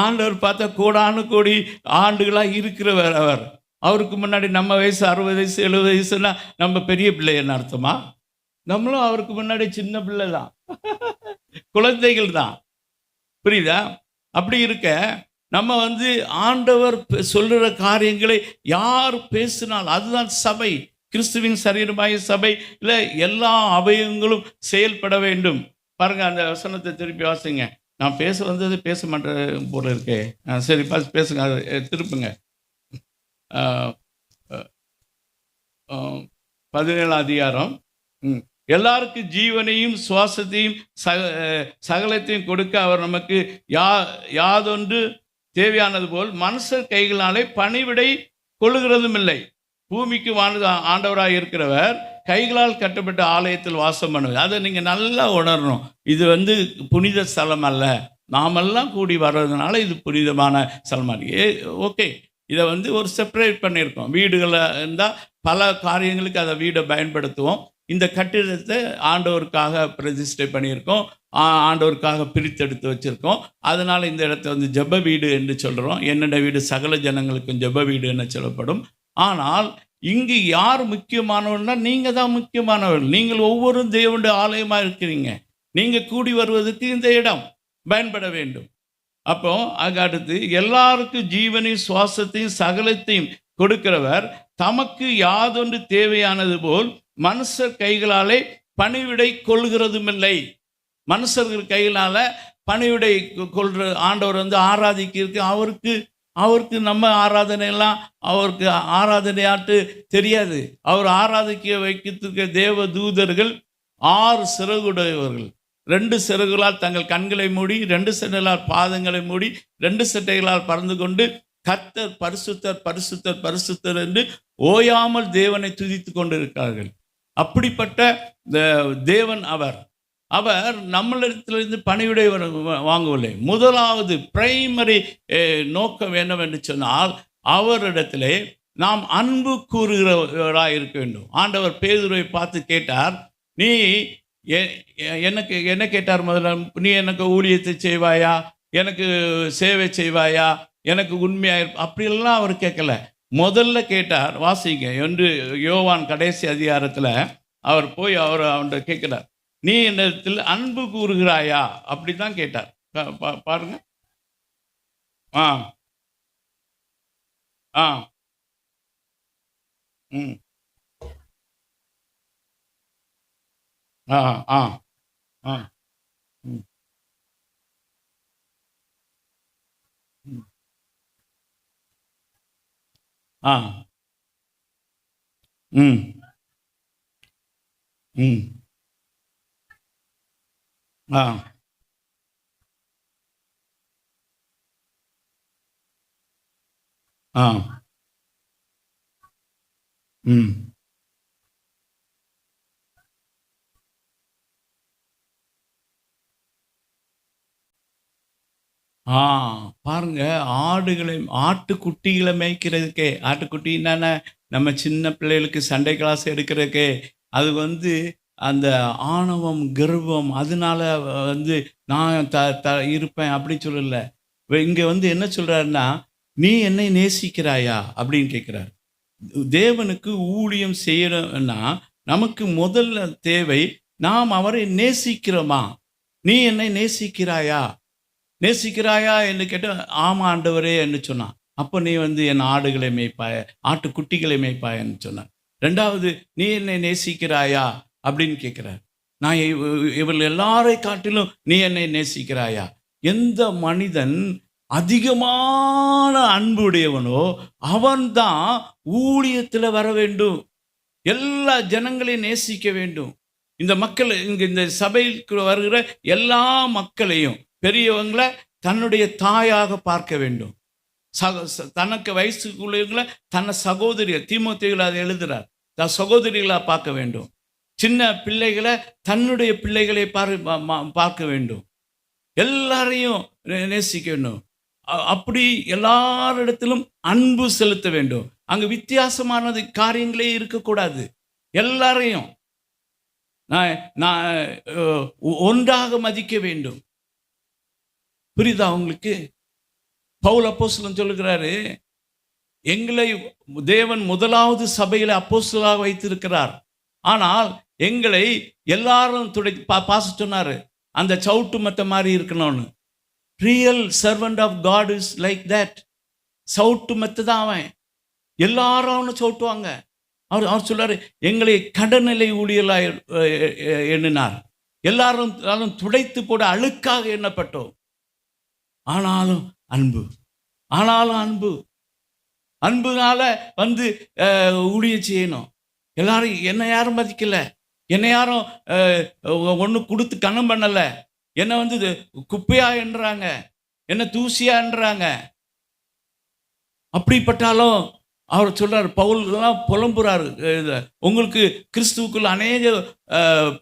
Speaker 1: ஆண்டவர் பார்த்தா கோடானு கோடி ஆண்டுகளாக இருக்கிறவர். அவருக்கு முன்னாடி நம்ம வயசு 60 வயசு 70 வயசுனா நம்ம பெரிய பிள்ளைன்னு அர்த்தமா? நம்மளும் அவருக்கு முன்னாடி சின்ன பிள்ளை தான், குழந்தைகள் தான். புரியுதா? அப்படி இருக்க நம்ம ஆண்டவர் சொல்கிற காரியங்களை யார் பேசினால் அதுதான் சபை. கிறிஸ்துவின் சரீரமாய சபை இல்லை, எல்லா அவயங்களும் செயல்பட வேண்டும். பாருங்க, அந்த வசனத்தை திருப்பி வாசிங்க. நான் பேச மாட்டேன் போல இருக்கே. சரி பேசுங்க, திருப்புங்க. 17 அதிகாரம். எல்லாருக்கும் ஜீவனையும் சுவாசத்தையும் சகலத்தையும் கொடுக்க அவர் நமக்கு யாதொன்று தேவையானது போல் மனுஷர் கைகளாலே பணிவிடை கொள்ளுகிறதும் இல்லை. பூமிக்கு ஆண்டவராக இருக்கிறவர் கைகளால் கட்டப்பட்ட ஆலயத்தில் வாசம் பண்ணுவது. அதை நீங்கள் நல்லா உணரணும். இது புனித ஸ்தலம் அல்ல, நாமெல்லாம் கூடி வர்றதுனால இது புனிதமான ஸ்தலம். ஓகே, இதை ஒரு செப்பரேட் பண்ணியிருக்கோம். வீடுகளில் இருந்தால் பல காரியங்களுக்கு அதை வீடை பயன்படுத்துவோம். இந்த கட்டிடத்தை ஆண்டவருக்காக பிரதிஷ்டை பண்ணியிருக்கோம், ஆண்டவருக்காக பிரித்தெடுத்து வச்சுருக்கோம். அதனால் இந்த இடத்த ஜெப வீடு என்று சொல்கிறோம். என்னுடைய வீடு சகல ஜனங்களுக்கும் ஜெப வீடு என்று சொல்லப்படும். ஆனால் இங்கு யார் முக்கியமானவர்னா நீங்கள் தான் முக்கியமானவர்கள். நீங்கள் ஒவ்வொரு தேவனுடைய ஆலயமாக இருக்கிறீங்க. நீங்கள் கூடி வருவதற்கு இந்த இடம் பயன்பட வேண்டும். அப்போ அங்கே அடுத்து, எல்லாருக்கும் ஜீவனையும் சுவாசத்தையும் சகலத்தையும் கொடுக்கிறவர் தமக்கு யாதொன்று தேவையானது போல் மனுஷர் கைகளாலே பணிவிடை கொள்கிறதும் இல்லை. மனுஷர்கள் கைகளால் பணிவிடை கொள்கிற ஆண்டவர் ஆராதிக்கிறதுக்கு அவருக்கு நம்ம ஆராதனையெல்லாம் அவருக்கு ஆராதனையாட்டு தெரியாது. அவர் ஆராதிக்க வைக்கிறதுக்கு தேவ தூதர்கள் 6 சிறகுடையவர்கள். 2 சிறகுகளால் தங்கள் கண்களை மூடி, 2 சட்டைகளால் பாதங்களை மூடி, 2 சட்டைகளால் பறந்து கொண்டு கர்த்தர் பரிசுத்தர் பரிசுத்தர் பரிசுத்தர் என்று ஓயாமல் தேவனை துதித்து கொண்டிருக்கிறார்கள். அப்படிப்பட்ட தேவன் அவர் நம்மளிடத்திலிருந்து பணிவிடை வாங்கவில்லை. முதலாவது பிரைமரி நோக்கம் என்னவென்று சொன்னால், அவரிடத்திலே நாம் அன்பு கூறுகிறவராக இருக்க வேண்டும். ஆண்டவர் பேதுருவை பார்த்து கேட்டார், நீ எனக்கு என்ன கேட்டார் முதல்ல? நீ எனக்கு ஊழியத்தை செய்வாயா, எனக்கு சேவை செய்வாயா எனக்கு உண்மையாக அப்படியெல்லாம் அவர் கேட்கல. முதல்ல கேட்டார், வாசிங்க என்று யோவான் கடைசி அதிகாரத்தில் அவர் போய் அவன்கிட்ட கேட்கிறார், நீ என்னிடத்தில் அன்பு கூறுகிறாயா? அப்படி தான் கேட்டார். பாருங்க. ஆ ஆ ம் ஆ ஆ ஆ ம் ம் ஆ ம் ம் ஆ ஆ ம் ஆ பாருங்க, ஆடுகளை ஆட்டுக்குட்டிகளை மேய்க்கிறதுக்கே, ஆட்டுக்குட்டி என்னன்னா நம்ம சின்ன பிள்ளைகளுக்கு சண்டே கிளாஸ் எடுக்கிறதுக்கே, அது அந்த ஆணவம், கர்வம் அதனால வந்து நான் த த இருப்பேன் அப்படி சொல்லல. இங்க என்ன சொல்றாருன்னா, "நீ என்னை நேசிக்கிறாயா?" அப்படின்னு கேட்கிறார். தேவனுக்கு ஊழியம் செய்யணும்னா, நமக்கு முதல்ல தேவை, நாம் அவரை நேசிக்கிறோமா? "நீ என்னை நேசிக்கிறாயா?" நேசிக்கிறாயா என்று கேட்டு, ஆமா ஆண்டவரே என்று சொன்னான். அப்ப நீ என் ஆடுகளை மேய்ப்பாய், ஆட்டுக்குட்டிகளை மேய்ப்பாய் என்று சொன்னார். 2வது, நீ என்னை நேசிக்கிறாயா அப்படின்னு கேட்கிறார். நான் இவர்கள் எல்லாரை காட்டிலும் நீ என்னை நேசிக்கிறாயா? எந்த மனிதன் அதிகமான அன்பு உடையவனோ அவன்தான் ஊழியத்தில் வர வேண்டும். எல்லா ஜனங்களையும் நேசிக்க வேண்டும். இந்த மக்கள் இந்த சபைக்கு வருகிற எல்லா மக்களையும், பெரியவங்களை தன்னுடைய தாயாக பார்க்க வேண்டும். தனக்கு வயசுக்குள்ளவங்களை தன்னை சகோதரிகள், தீமோத்தேயுவில் அதை எழுதுறார், தன் சகோதரிகளாக பார்க்க வேண்டும். சின்ன பிள்ளைகளை தன்னுடைய பிள்ளைகளை பார்க்க வேண்டும். எல்லாரையும் நேசிக்க வேண்டும். அப்படி எல்லாரிடத்திலும் அன்பு செலுத்த வேண்டும். அங்கு வித்தியாசமானது காரியங்களே இருக்கக்கூடாது. எல்லாரையும் நான் ஒன்றாக மதிக்க வேண்டும். புரியுதா உங்களுக்கு? பவுல் அப்போஸ்தலன் சொல்லுகிறாரு, எங்களை தேவன் முதலாவது சபையில அப்போஸ்தலராக வைத்திருக்கிறார். ஆனால் எங்களை எல்லாரும் பாச சொன்னாரு, அந்த சவுட்டு மத்த மாதிரி இருக்கணும்னு. Real servant of God is like that. சவுட்டு மெத்து தான் அவன். எல்லாரும் அவனை சவுட்டுவாங்க. அவர் சொல்றாரு, எங்களை கடநிலை ஊழியலாக எண்ணினார். எல்லாரும் துடைத்து போட அழுக்காக எண்ணப்பட்டோம். ஆனாலும் அன்பு, அன்புனால ஊழியம் செய்யணும். எல்லாரும் என்னை யாரும் மதிக்கல, என்னை யாரும் ஒன்று கொடுத்து கனம் பண்ணல, என்னை குப்பையா என்றாங்க, என்ன தூசியா என்றாங்க. அப்படிப்பட்டாலும் அவர் சொல்றாரு, பவுல்லாம் புலம்புறாரு, உங்களுக்கு கிறிஸ்துவுக்குள்ள அநேக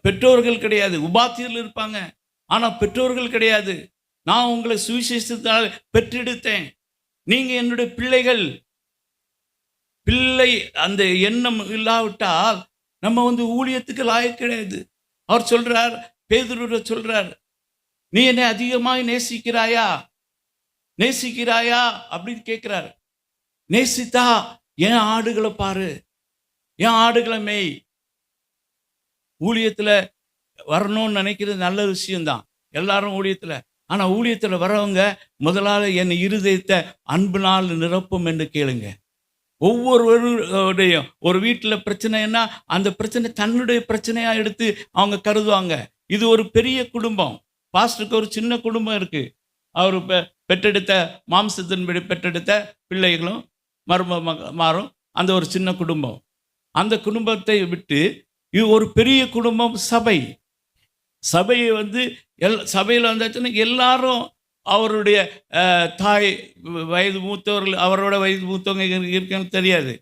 Speaker 1: பெற்றோர்கள் கிடையாது, உபாத்தியர்கள் இருப்பாங்க, ஆனா பெற்றோர்கள் கிடையாது. நான் உங்களை சுவிசேஷத்தால் பெற்றெடுத்தேன், நீங்க என்னுடைய பிள்ளைகள். பிள்ளை அந்த எண்ணம் இல்லாவிட்டால் நம்ம ஊழியத்துக்கு லாயக்கு கிடையாது. அவர் சொல்றார், பேதுரு சொல்றார், நீ என்னை அதிகமாக நேசிக்கிறாயா அப்படின்னு கேட்கிறார். நேசித்தா என் ஆடுகளை பாரு, என் ஆடுகளை மேய். ஊழியத்துல வரணும்னு நினைக்கிறது நல்ல விஷயம்தான், எல்லாரும் ஊழியத்துல. ஆனா ஊழியத்துல வரவங்க முதலாவது என் இருதயத்தை அன்பினால் நிரப்பும் என்று கேளுங்க. ஒவ்வொருவருடைய ஒரு வீட்டில் பிரச்சனைன்னா அந்த பிரச்சனை தன்னுடைய பிரச்சனையா எடுத்து அவங்க கருதுவாங்க. இது ஒரு பெரிய குடும்பம். பாஸ்டருக்கு ஒரு சின்ன குடும்பம் இருக்கு. அவர் பெற்றெடுத்த மாம்சத்தின்படி பெற்றெடுத்த பிள்ளைகளும் மருமமாரும் அந்த ஒரு சின்ன குடும்பம். அந்த குடும்பத்தை விட்டு இது ஒரு பெரிய குடும்பம், சபை. சபையை சபையில் வந்தாச்சுன்னா எல்லாரும் அவருடைய தாய் வயது மூத்தவர்கள், அவரோட வயது மூத்தவங்க இருக்குன்னு தெரியாது,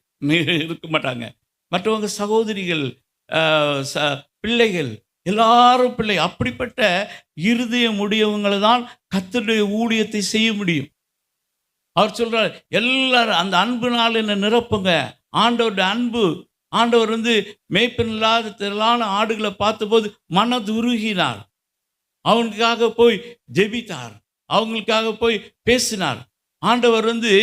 Speaker 1: இருக்க மாட்டாங்க. மற்றவங்க சகோதரிகள், பிள்ளைகள், எல்லாரும் பிள்ளை. அப்படிப்பட்ட இருதயம் உடையவங்களை தான் கர்த்தருடைய ஊழியத்தை செய்ய முடியும். அவர் சொல்றார், எல்லாரும் அந்த அன்புனால் என்ன நிரப்புங்க. ஆண்டவருடைய அன்பு. ஆண்டவர் மேய்ப்பன் இல்லாத திரளான ஆடுகளை பார்த்தபோது மனதுருகினார். அவங்களுக்காக போய் ஜெபித்தார், அவங்களுக்காக போய் பேசினார். ஆண்டவர் வந்து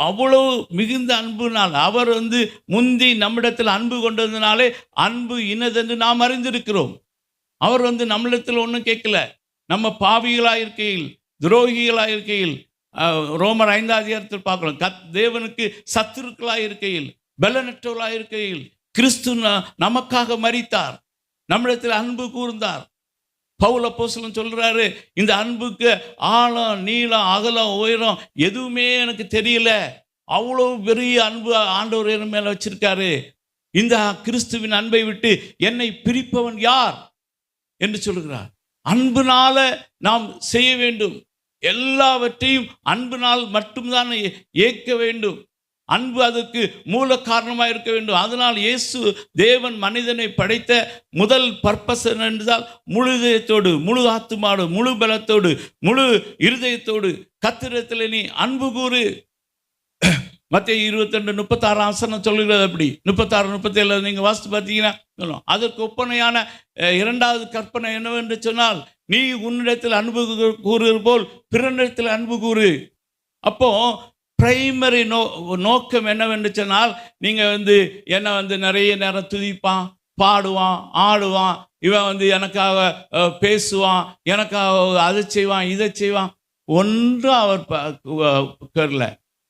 Speaker 1: அவ்வளவு மிகுந்த அன்புனால் அவர் வந்து முந்தி நம்மிடத்தில் அன்பு கொண்டதுனாலே அன்பு இன்னதென்று நாம் அறிந்திருக்கிறோம். அவர் வந்து நம்மிடத்தில் ஒன்றும் கேட்கல. நம்ம பாவிகளாக இருக்கையில், துரோகிகளாக இருக்கையில், ரோமர் 5ஆம் அதிகாரத்தில் பார்க்கலாம், தேவனுக்கு சத்துருக்களாக இருக்கையில், பலனற்றவர்களாக இருக்கையில் கிறிஸ்து நமக்காக மரித்தார், நம்மிடத்தில் அன்பு கூர்ந்தார். பவுல் அப்போஸ்தலன் சொல்றாரு, இந்த அன்புக்கு ஆழம், நீளம், அகலம், உயரம் எதுவுமே எனக்கு தெரியல, அவ்வளவு பெரிய அன்பு ஆண்டவர் என் மேல வச்சிருக்காரு. இந்த கிறிஸ்துவின் அன்பை விட்டு என்னை பிரிப்பவன் யார் என்று சொல்கிறார். அன்புனால நாம் செய்ய வேண்டும், எல்லாவற்றையும் அன்புனால் மட்டும்தான் ஏற்க வேண்டும். அன்பு அதுக்கு மூல காரணமாக இருக்க வேண்டும். அதனால் இயேசு தேவன் மனிதனை படைத்த முதல் பர்பஸ் என்றால் முழு இதயத்தோடு, முழு ஆத்துமாவோடு, முழு பலத்தோடு, முழு இருதயத்தோடு கர்த்தரிடத்தில் நீ அன்பு கூறு. மத்தேயு 22:36 சொல்லுகிறது. அப்படி 36-37 நீங்கள் வாசித்து பார்த்தீங்கன்னா அதற்கு ஒப்பனையான இரண்டாவது கற்பனை என்னவென்று சொன்னால், நீ உன்னிடத்தில் அன்பு கூறுவது போல் பிறனிடத்தில் அன்பு கூறு. அப்போ பிரைமரி நோக்கம் என்னவென்று சொன்னால், நீங்கள் வந்து என்னை வந்து நிறைய நேரம் துதிப்பான், பாடுவான், ஆடுவான், இவன் வந்து எனக்காக பேசுவான், எனக்காக அதை செய்வான், இதை செய்வான், ஒன்றும் அவர் கரல.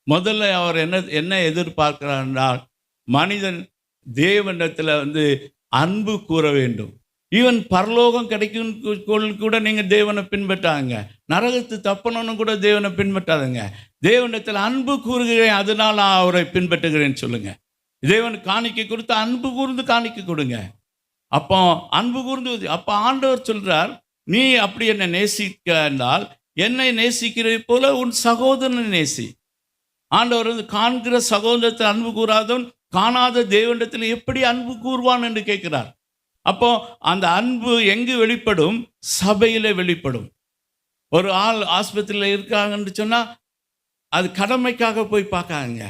Speaker 1: முதல்ல அவர் என்ன எதிர்பார்க்கிறார் என்றால், மனிதன் தேவனிடத்தில் வந்து அன்பு கூற வேண்டும். ஈவன் பரலோகம் கிடைக்கும் கூட நீங்கள் தேவனை பின்பற்றாங்க, நரகத்து தப்பணும்னு கூட தேவனை பின்பற்றாதுங்க. தேவனிடத்தில் அன்பு கூறுகிறேன், அதனால் நான் அவரை பின்பற்றுகிறேன்னு சொல்லுங்க. தேவனுக்கு காணிக்கை கொடுத்து அன்பு கூர்ந்து காணிக்கை கொடுங்க. அப்போ அன்பு கூர்ந்து, அப்போ ஆண்டவர் சொல்றார், நீ அப்படி என்னை நேசிக்க என்றால் என்னை நேசிக்கிறது போல உன் சகோதரனை நேசி. ஆண்டவர் வந்து காண்கிற சகோதரத்தில் அன்பு கூறாதவன் காணாத தேவனிடத்தில் எப்படி அன்பு கூறுவான் என்று கேட்கிறார். அப்போ அந்த அன்பு எங்கு வெளிப்படும்? சபையில் வெளிப்படும். ஒரு ஆள் ஆஸ்பத்திரியில் இருக்காங்கன்னு சொன்னால் அது கடமைக்காக போய் பார்க்காங்க,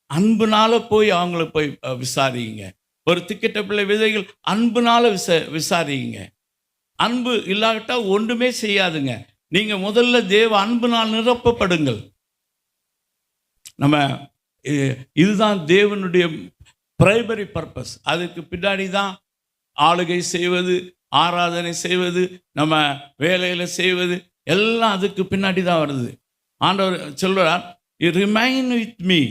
Speaker 1: அன்புனால போய் அவங்கள போய் விசாரிங்க. ஒரு திக்கெட்ட பிள்ளை விதைகள் அன்புனால விசாரிங்க. அன்பு இல்லாவிட்டால் ஒன்றுமே செய்யாதுங்க. நீங்கள் முதல்ல தேவ அன்புனால் நிரப்பப்படுங்கள். நம்ம இதுதான் தேவனுடைய பிரைமரி பர்பஸ். அதுக்கு பின்னாடி தான் ஆளுகை செய்வது, ஆராதனை செய்வது, நம்ம வேலையில் செய்வது எல்லாம் அதுக்கு பின்னாடி தான் வருது. ஆண்டவர் சொல்கிறார், யூ ரிமைன் வித் மீ.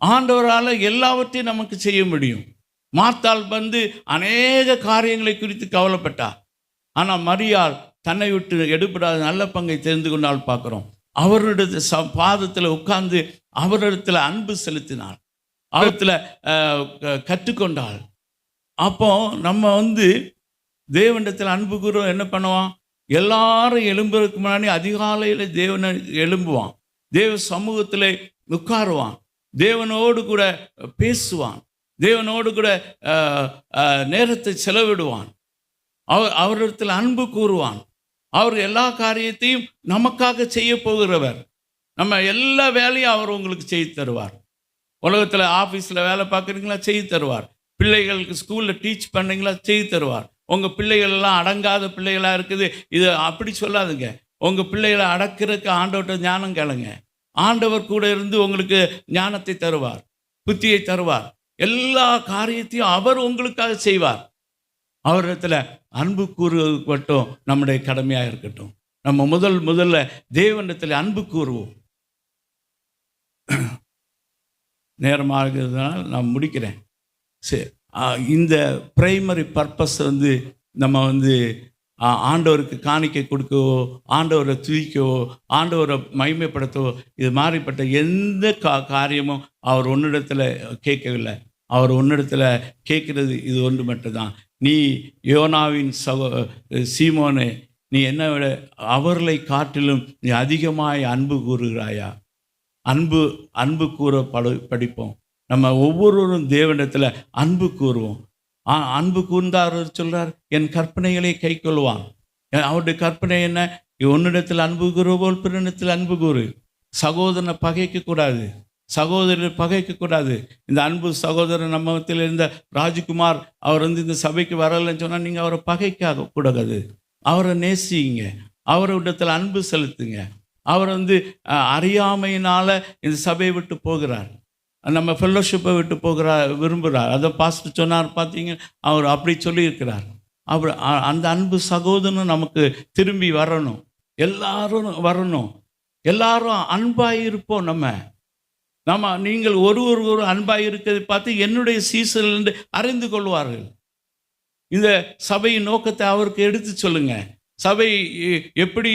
Speaker 1: ஆண்டவரால் எல்லாவற்றையும் நமக்கு செய்ய முடியும். மார்த்தாள் வந்து அநேக காரியங்களை குறித்து கவலைப்பட்டார். ஆனால் மரியாள் தன்னை விட்டு எடுபடாத நல்ல பங்கை தெரிந்து கொண்டால் பார்க்குறோம். அவருடைய பாதத்தில் உட்கார்ந்து அவரிடத்தில் அன்பு செலுத்தினாள், அவரிடத்தில் கற்றுக்கொண்டாள். அப்போ நம்ம வந்து தேவனிடத்தில் அன்பு கூறுவோம். என்ன பண்ணுவான்? எல்லாரும் எழும்புறதுக்கு முன்னாடி அதிகாலையில் தேவனை எழும்புவான், தேவ சமூகத்தில் உட்காருவான், தேவனோடு கூட பேசுவான், தேவனோடு கூட நேரத்தை செலவிடுவான், அவரிடத்தில் அன்பு கூறுவான். அவர் எல்லா காரியத்தையும் நமக்காக செய்ய போகிறவர். நம்ம எல்லா வேலையும் அவர் உங்களுக்கு செய்து தருவார். உலகத்தில் ஆஃபீஸில் வேலை பார்க்குறீங்களா, செய்து தருவார். பிள்ளைகளுக்கு ஸ்கூலில் டீச் பண்ணுறீங்களா, செய்து தருவார். உங்கள் பிள்ளைகள் எல்லாம் அடங்காத பிள்ளைகளாக இருக்குது, இது அப்படி சொல்லாதுங்க. உங்கள் பிள்ளைகளை அடக்கிறதுக்கு ஆண்டவர்கிட்ட ஞானம் கேளுங்க. ஆண்டவர் கூட இருந்து உங்களுக்கு ஞானத்தை தருவார், புத்தியை தருவார். எல்லா காரியத்தையும் அவர் உங்களுக்காக செய்வார். அவரிடத்தில் அன்பு கூறுவது மட்டும் நம்முடைய கடமையாக இருக்கட்டும். நம்ம முதல்ல தேவனிடத்தில் அன்பு கூறுவோம். நேரமாகிறதுனால நான் முடிக்கிறேன். சரி, இந்த பிரைமரி பர்பஸ் வந்து நம்ம வந்து ஆண்டவருக்கு காணிக்கை கொடுக்கவோ, ஆண்டவரை துதிக்கவோ, ஆண்டவரை மகிமைப்படுத்தவோ, இது மாதிரிப்பட்ட எந்த காரியமும் அவர் ஒன்னிடத்தில் கேட்கவில்லை. அவர் ஒன்னிடத்தில் கேட்குறது இது ஒன்று மட்டும்தான். நீ யோனாவின் சீமோனே, நீ என்ன விட அவர்களை காட்டிலும் நீ அதிகமாய் அன்பு கூறுகிறாயா? அன்பு கூற படிப்போம். நம்ம ஒவ்வொருவரும் தேவனிடத்தில் அன்பு கூறுவோம். அன்பு கூர்ந்தார் சொல்றார், என் கற்பனைகளை கை கொள்வான். அவருடைய கற்பனை என்ன? ஒன்னிடத்தில் அன்பு கூறு போல் பிறனிடத்தில் அன்பு கூறு. சகோதரனை பகைக்க கூடாது, சகோதரர் பகைக்க கூடாது. இந்த அன்பு சகோதரர் நம்ம மத்தியில் இருந்த ராஜ்குமார், அவர் வந்து இந்த சபைக்கு வரலைன்னு சொன்னால் நீங்கள் அவரை பகைக்க கூடாது. அவரை நேசிங்க, அவரிடத்தில் அன்பு செலுத்துங்க. அவர் வந்து அறியாமையினால் இந்த சபையை விட்டு போகிறார். நம்ம ஃபெல்லோஷிப்பை விட்டு விரும்புகிறார். அதை பாஸ்டர் சொன்னார் பார்த்தீங்க, அவர் அப்படி சொல்லியிருக்கிறார். அவர் அந்த அன்பு சகோதரனும் நமக்கு திரும்பி வரணும், எல்லாரும் வரணும், எல்லாரும் அன்பாக இருப்போம். நீங்கள் ஒரு அன்பாக இருக்கிறதை பார்த்து என்னுடைய சீசர்கள் என்று அறிந்து கொள்வார்கள். இந்த சபையின் நோக்கத்தை அவருக்கு எடுத்து சொல்லுங்க. சபை எப்படி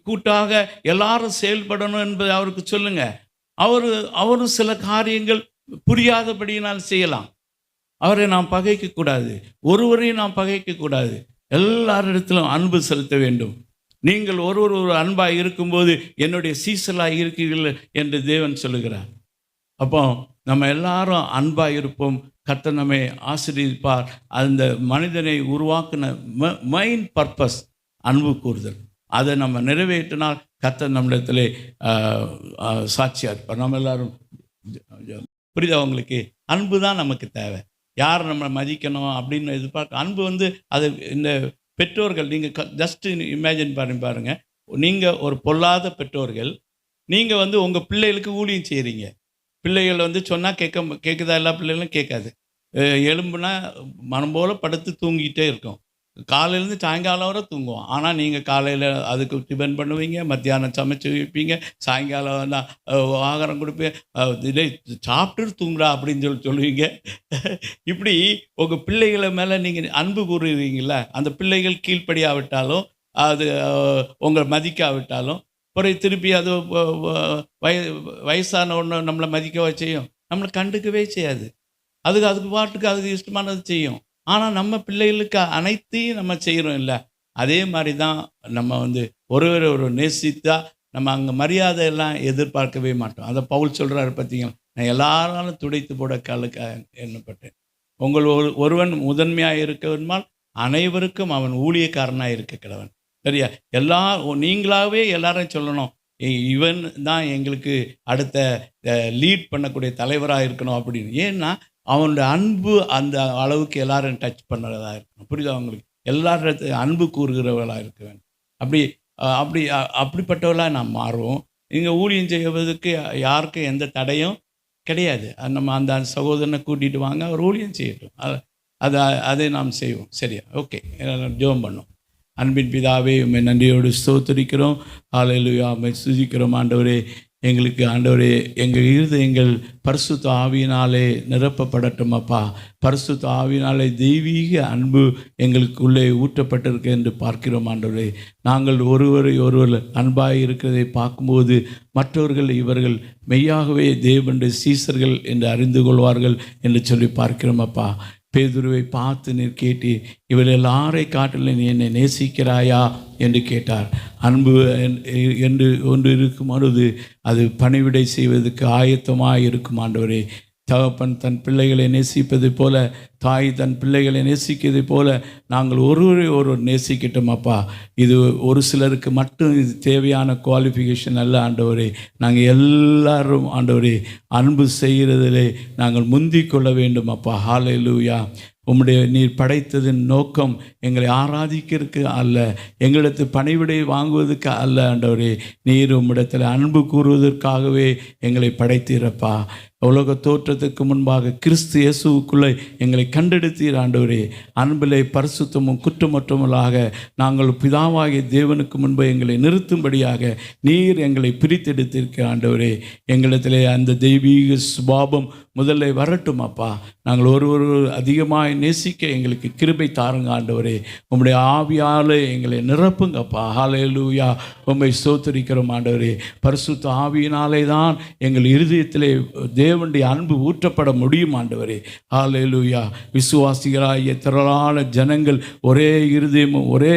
Speaker 1: கூட்டாக எல்லாரும் செயல்படணும் என்பதை அவருக்கு சொல்லுங்க. அவரும் சில காரியங்கள் புரியாதபடியினால் செய்யலாம். அவரை நாம் பகைக்கக்கூடாது, ஒருவரையும் நாம் பகைக்கக்கூடாது. எல்லாரிடத்திலும் அன்பு செலுத்த வேண்டும். நீங்கள் ஒரு அன்பாக இருக்கும்போது என்னுடைய சீசலாக இருக்கிறீர்கள் என்று தேவன் சொல்லுகிறார். அப்போ நம்ம எல்லாரும் அன்பாக இருப்போம். கர்த்தர் நம்மை ஆசீர்வதிப்பார். அந்த மனிதனை உருவாக்கின மெயின் பர்பஸ் அன்பு கூறுதல். அதை நம்ம நிறைவேற்றினால் கர்த்தர் நம்மிடத்திலே சாட்சியாக இருப்பார். நம்ம எல்லாரும் புரியுதா உங்களுக்கு? அன்பு தான் நமக்கு தேவை. யார் நம்மளை மதிக்கணும் அப்படின்னு எதிர்பார்க்க அன்பு வந்து அது இந்த பெற்றோர்கள், நீங்கள் ஜஸ்ட் இமேஜின் பாருங்கள். நீங்கள் ஒரு பொல்லாத பெற்றோர்கள், நீங்கள் வந்து உங்கள் பிள்ளைகளுக்கு ஊழியம் செய்கிறீங்க. பிள்ளைகள் வந்து சொன்னால் கேட்குதா? எல்லா பிள்ளைகளும் கேட்காது. எலும்புனா மனம் போல் படுத்து தூங்கிட்டே இருக்கும். காலையிலேருந்து சாயங்காலம் வரை தூங்குவோம். ஆனால் நீங்கள் காலையில் அதுக்கு டிபன் பண்ணுவீங்க, மத்தியானம் சமைச்சு வைப்பீங்க, சாயங்காலம் தான் ஆகாரம் கொடுப்பீங்க. இதே சாப்பிட்டு தூங்குடா அப்படின்னு சொல்லுவீங்க. இப்படி உங்கள் பிள்ளைகளை மேலே நீங்கள் அன்பு கூறுவீங்கள, அந்த பிள்ளைகள் கீழ்ப்படியாவிட்டாலும் அது உங்களை மதிக்காவிட்டாலும் பிறகு திருப்பி அது வயசான ஒன்று நம்மளை மதிக்கவா செய்யும்? நம்மளை கண்டுக்கவே செய்யாது. அதுக்கு பாட்டுக்கு அதுக்கு இஷ்டமானது செய்யும். ஆனால் நம்ம பிள்ளைகளுக்கு அனைத்தையும் நம்ம செய்கிறோம் இல்லை? அதே மாதிரி தான் நம்ம வந்து ஒரு நேசித்தா நம்ம அங்கே மரியாதையெல்லாம் எதிர்பார்க்கவே மாட்டோம். அதை பவுல் சொல்கிறாரு பார்த்தீங்களா, நான் எல்லாராலும் துடைத்து போட எண்ணப்பட்டேன். உங்கள் ஒருவன் முதன்மையாக இருக்கவன்மால் அனைவருக்கும் அவன் ஊழியக்காரனாக இருக்க கிழவன். சரியா? நீங்களாகவே எல்லாரும் சொல்லணும், இவன் தான் எங்களுக்கு அடுத்த லீட் பண்ணக்கூடிய தலைவராக இருக்கணும் அப்படின்னு. ஏன்னா அவனுடைய அன்பு அந்த அளவுக்கு எல்லாரும் டச் பண்ணுறதா இருக்கணும். புரியுதா அவங்களுக்கு? எல்லாரும் அன்பு கூறுகிறவர்களாக இருக்க வேண்டும். அப்படிப்பட்டவர்களாக நாம் மாறுவோம். இங்கே ஊழியம் செய்வதற்கு யாருக்கும் எந்த தடையும் கிடையாது. நம்ம அந்த சகோதரனை கூட்டிகிட்டு வாங்க, அவர் ஊழியம் செய்யட்டும். அதை நாம் செய்வோம். சரியா? ஓகே, ஜெபம் பண்ணோம். அன்பின் பிதாவே, உம்மை நன்றியோடு ஸ்தோத்திரிக்கிறோம். ஹல்லேலூயா, உம்மை துதிக்கிறோம். ஆண்டவரே, எங்களுக்கு ஆண்டவரே, எங்கள் இருதயங்கள் பரிசுத்த ஆவியினாலே நிரப்பப்படட்டும் அப்பா. பரிசுத்த ஆவியினாலே தெய்வீக அன்பு எங்களுக்குள்ளே ஊற்றப்பட்டிருக்கு என்று பார்க்கிறோம் ஆண்டவரே. நாங்கள் ஒருவர் அன்பாக இருக்கிறதை பார்க்கும்போது மற்றவர்கள் இவர்கள் மெய்யாகவே தேவனுடைய சீசர்கள் என்று அறிந்து கொள்வார்கள் என்று சொல்லி பார்க்கிறோம் அப்பா. பேதுருவை பார்த்து நீர் கேட்டு, இவள் எல்லாரை காட்டிலும் நீ என்னை நேசிக்கிறாயா என்று கேட்டார். அன்பு என்று ஒன்று இருக்கும் பொழுது அது பணிவிடை செய்வதற்கு ஆயத்தமாக இருக்கும் ஆண்டவரே. தகப்பன் தன் பிள்ளைகளை நேசிப்பது போல, தாய் தன் பிள்ளைகளை நேசிக்கிறது போல நாங்கள் ஒருவர் நேசிக்கிட்டோம் அப்பா. இது ஒரு சிலருக்கு மட்டும் இது தேவையான குவாலிஃபிகேஷன் அல்ல ஆண்டவரே. நாங்கள் எல்லாரும் ஆண்டவரே அன்பு செய்கிறதிலே நாங்கள் முந்திக் கொள்ள வேண்டும் அப்பா. ஹல்லேலூயா. உம்முடைய நீர் படைத்ததின் நோக்கம் எங்களை ஆராதிக்கிறதுக்கு அல்ல, எங்களிடத்தில் பணிவிடை வாங்குவதற்கு அல்ல ஆண்டவரே. நீர் உம்மிடத்தில் அன்பு கூறுவதற்காகவே எங்களை படைத்தீரப்பா. உலக தோற்றத்துக்கு முன்பாக கிறிஸ்து இயேசுவுக்குள்ளே எங்களை கண்டெடுத்தீர் ஆண்டவரே. அன்பிலே பரிசுத்தமும் குற்றமற்றவர்களாக நாங்கள் பிதாவாகிய தேவனுக்கு முன்பு எங்களை நிறுத்தும்படியாக நீர் எங்களை பிரித்தெடுத்திருக்க ஆண்டவரே. எங்களிடத்திலே அந்த தெய்வீக சுபாவம் முதல்ல வரட்டும் அப்பா. நாங்கள் ஒரு அதிகமாக நேசிக்க எங்களுக்கு கிருபை தாருங்க ஆண்டவரே. உம்முடைய ஆவியால் எங்களை நிரப்புங்கப்பா. ஹல்லேலூயா. உம்மை ஸ்தோத்திரிக்கிறோம் ஆண்டவரே. பரிசுத்த ஆவியினாலே தான் எங்கள் இருதயத்திலே தேவனுடைய அன்பு ஊற்றப்பட முடியும் ஆண்டவரே. ஹல்லேலூயா. விசுவாசிகளாகிய திரளான ஜனங்கள் ஒரே இருதயமும் ஒரே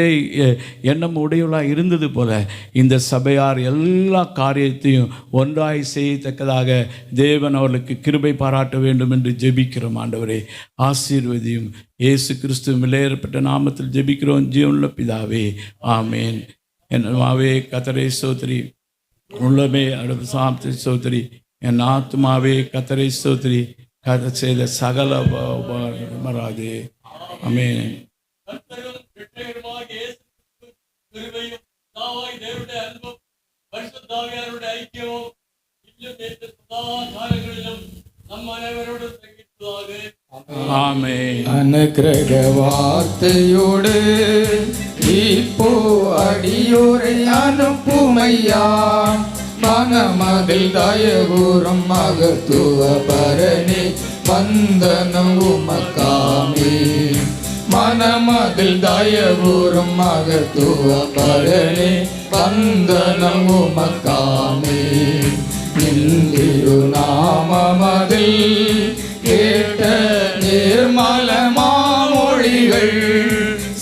Speaker 1: எண்ணம் உடையவளாக இருந்தது போல இந்த சபையார் எல்லா காரியத்தையும் ஒன்றாய் செய்யத்தக்கதாக தேவன் அவர்களுக்கு கிருபை பாராட்ட வேண்டும் என்று ஜெபிக்கிறோம் ஆண்டவரே. ஆசீர்வதியும். இயேசு கிறிஸ்து விலையேறப்பட்ட நாமத்தில் ஜெபிக்கிறோம் ஜீவனுள்ள பிதாவே, ஆமேன். என் மாவே கர்த்தரை ஸ்தோத்திரி, உள்ளமே அடுப்பு சாமத்தை ஸ்தோத்திரி. என் ஆத்துமாவே கர்த்தரை ஸ்தோத்திரி, கர்த்தர் செய்த சகல மராதே. ஆமென்.
Speaker 2: பரிசுத்தாவியாருடைய ஐக்கியமும் இன்னும் நேற்று சதா காலங்களிலும் நம் அனைவரோடும் தங்கியிருப்பதாக.
Speaker 1: ஆமென்.
Speaker 3: அனுக்கிரக வார்த்தையோடு இப்போ அடியோரை அனுப்புமையா, மனமதில் தயகூறும் மகத்துவ பரணி வந்தனம் உமக்காமே. மனமதில் தயகூறும் மகத்துவ பரணி வந்தனம் உமக்காமே. நின்றிரு நாமமதில் கேட்ட நிர்மலமாமொழிகள்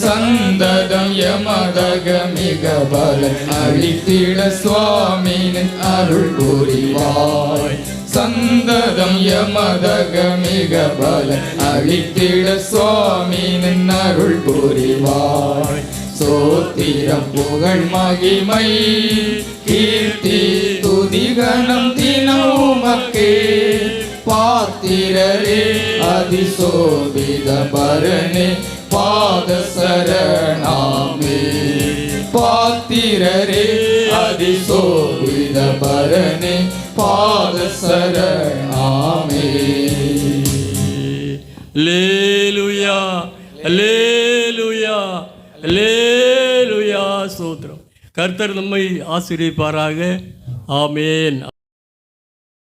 Speaker 3: சந்ததம் யமதக மிக பலன் அளித்திட சுவாமியின் அருள் புரிவாய். சந்ததம் யமதக மிக பலன் அளித்திட சுவாமியின் அருள் புரிவாய். சோத்திரம் புகழ் மகிமை கீர்த்தி துதிகணம் தினம் உமக்கே. பாத்திரரே அதிசோபித பரணே பாத சரணாமே. பாத்திரரே அதிசோபித பரணே பாத சரணாமே.
Speaker 2: அல்லேலூயா, அல்லேலூயா, அல்லேலூயா. ஸ்தோத்திரம். கர்த்தர் நம்மை ஆசீர்வதிப்பாராக. ஆமென்.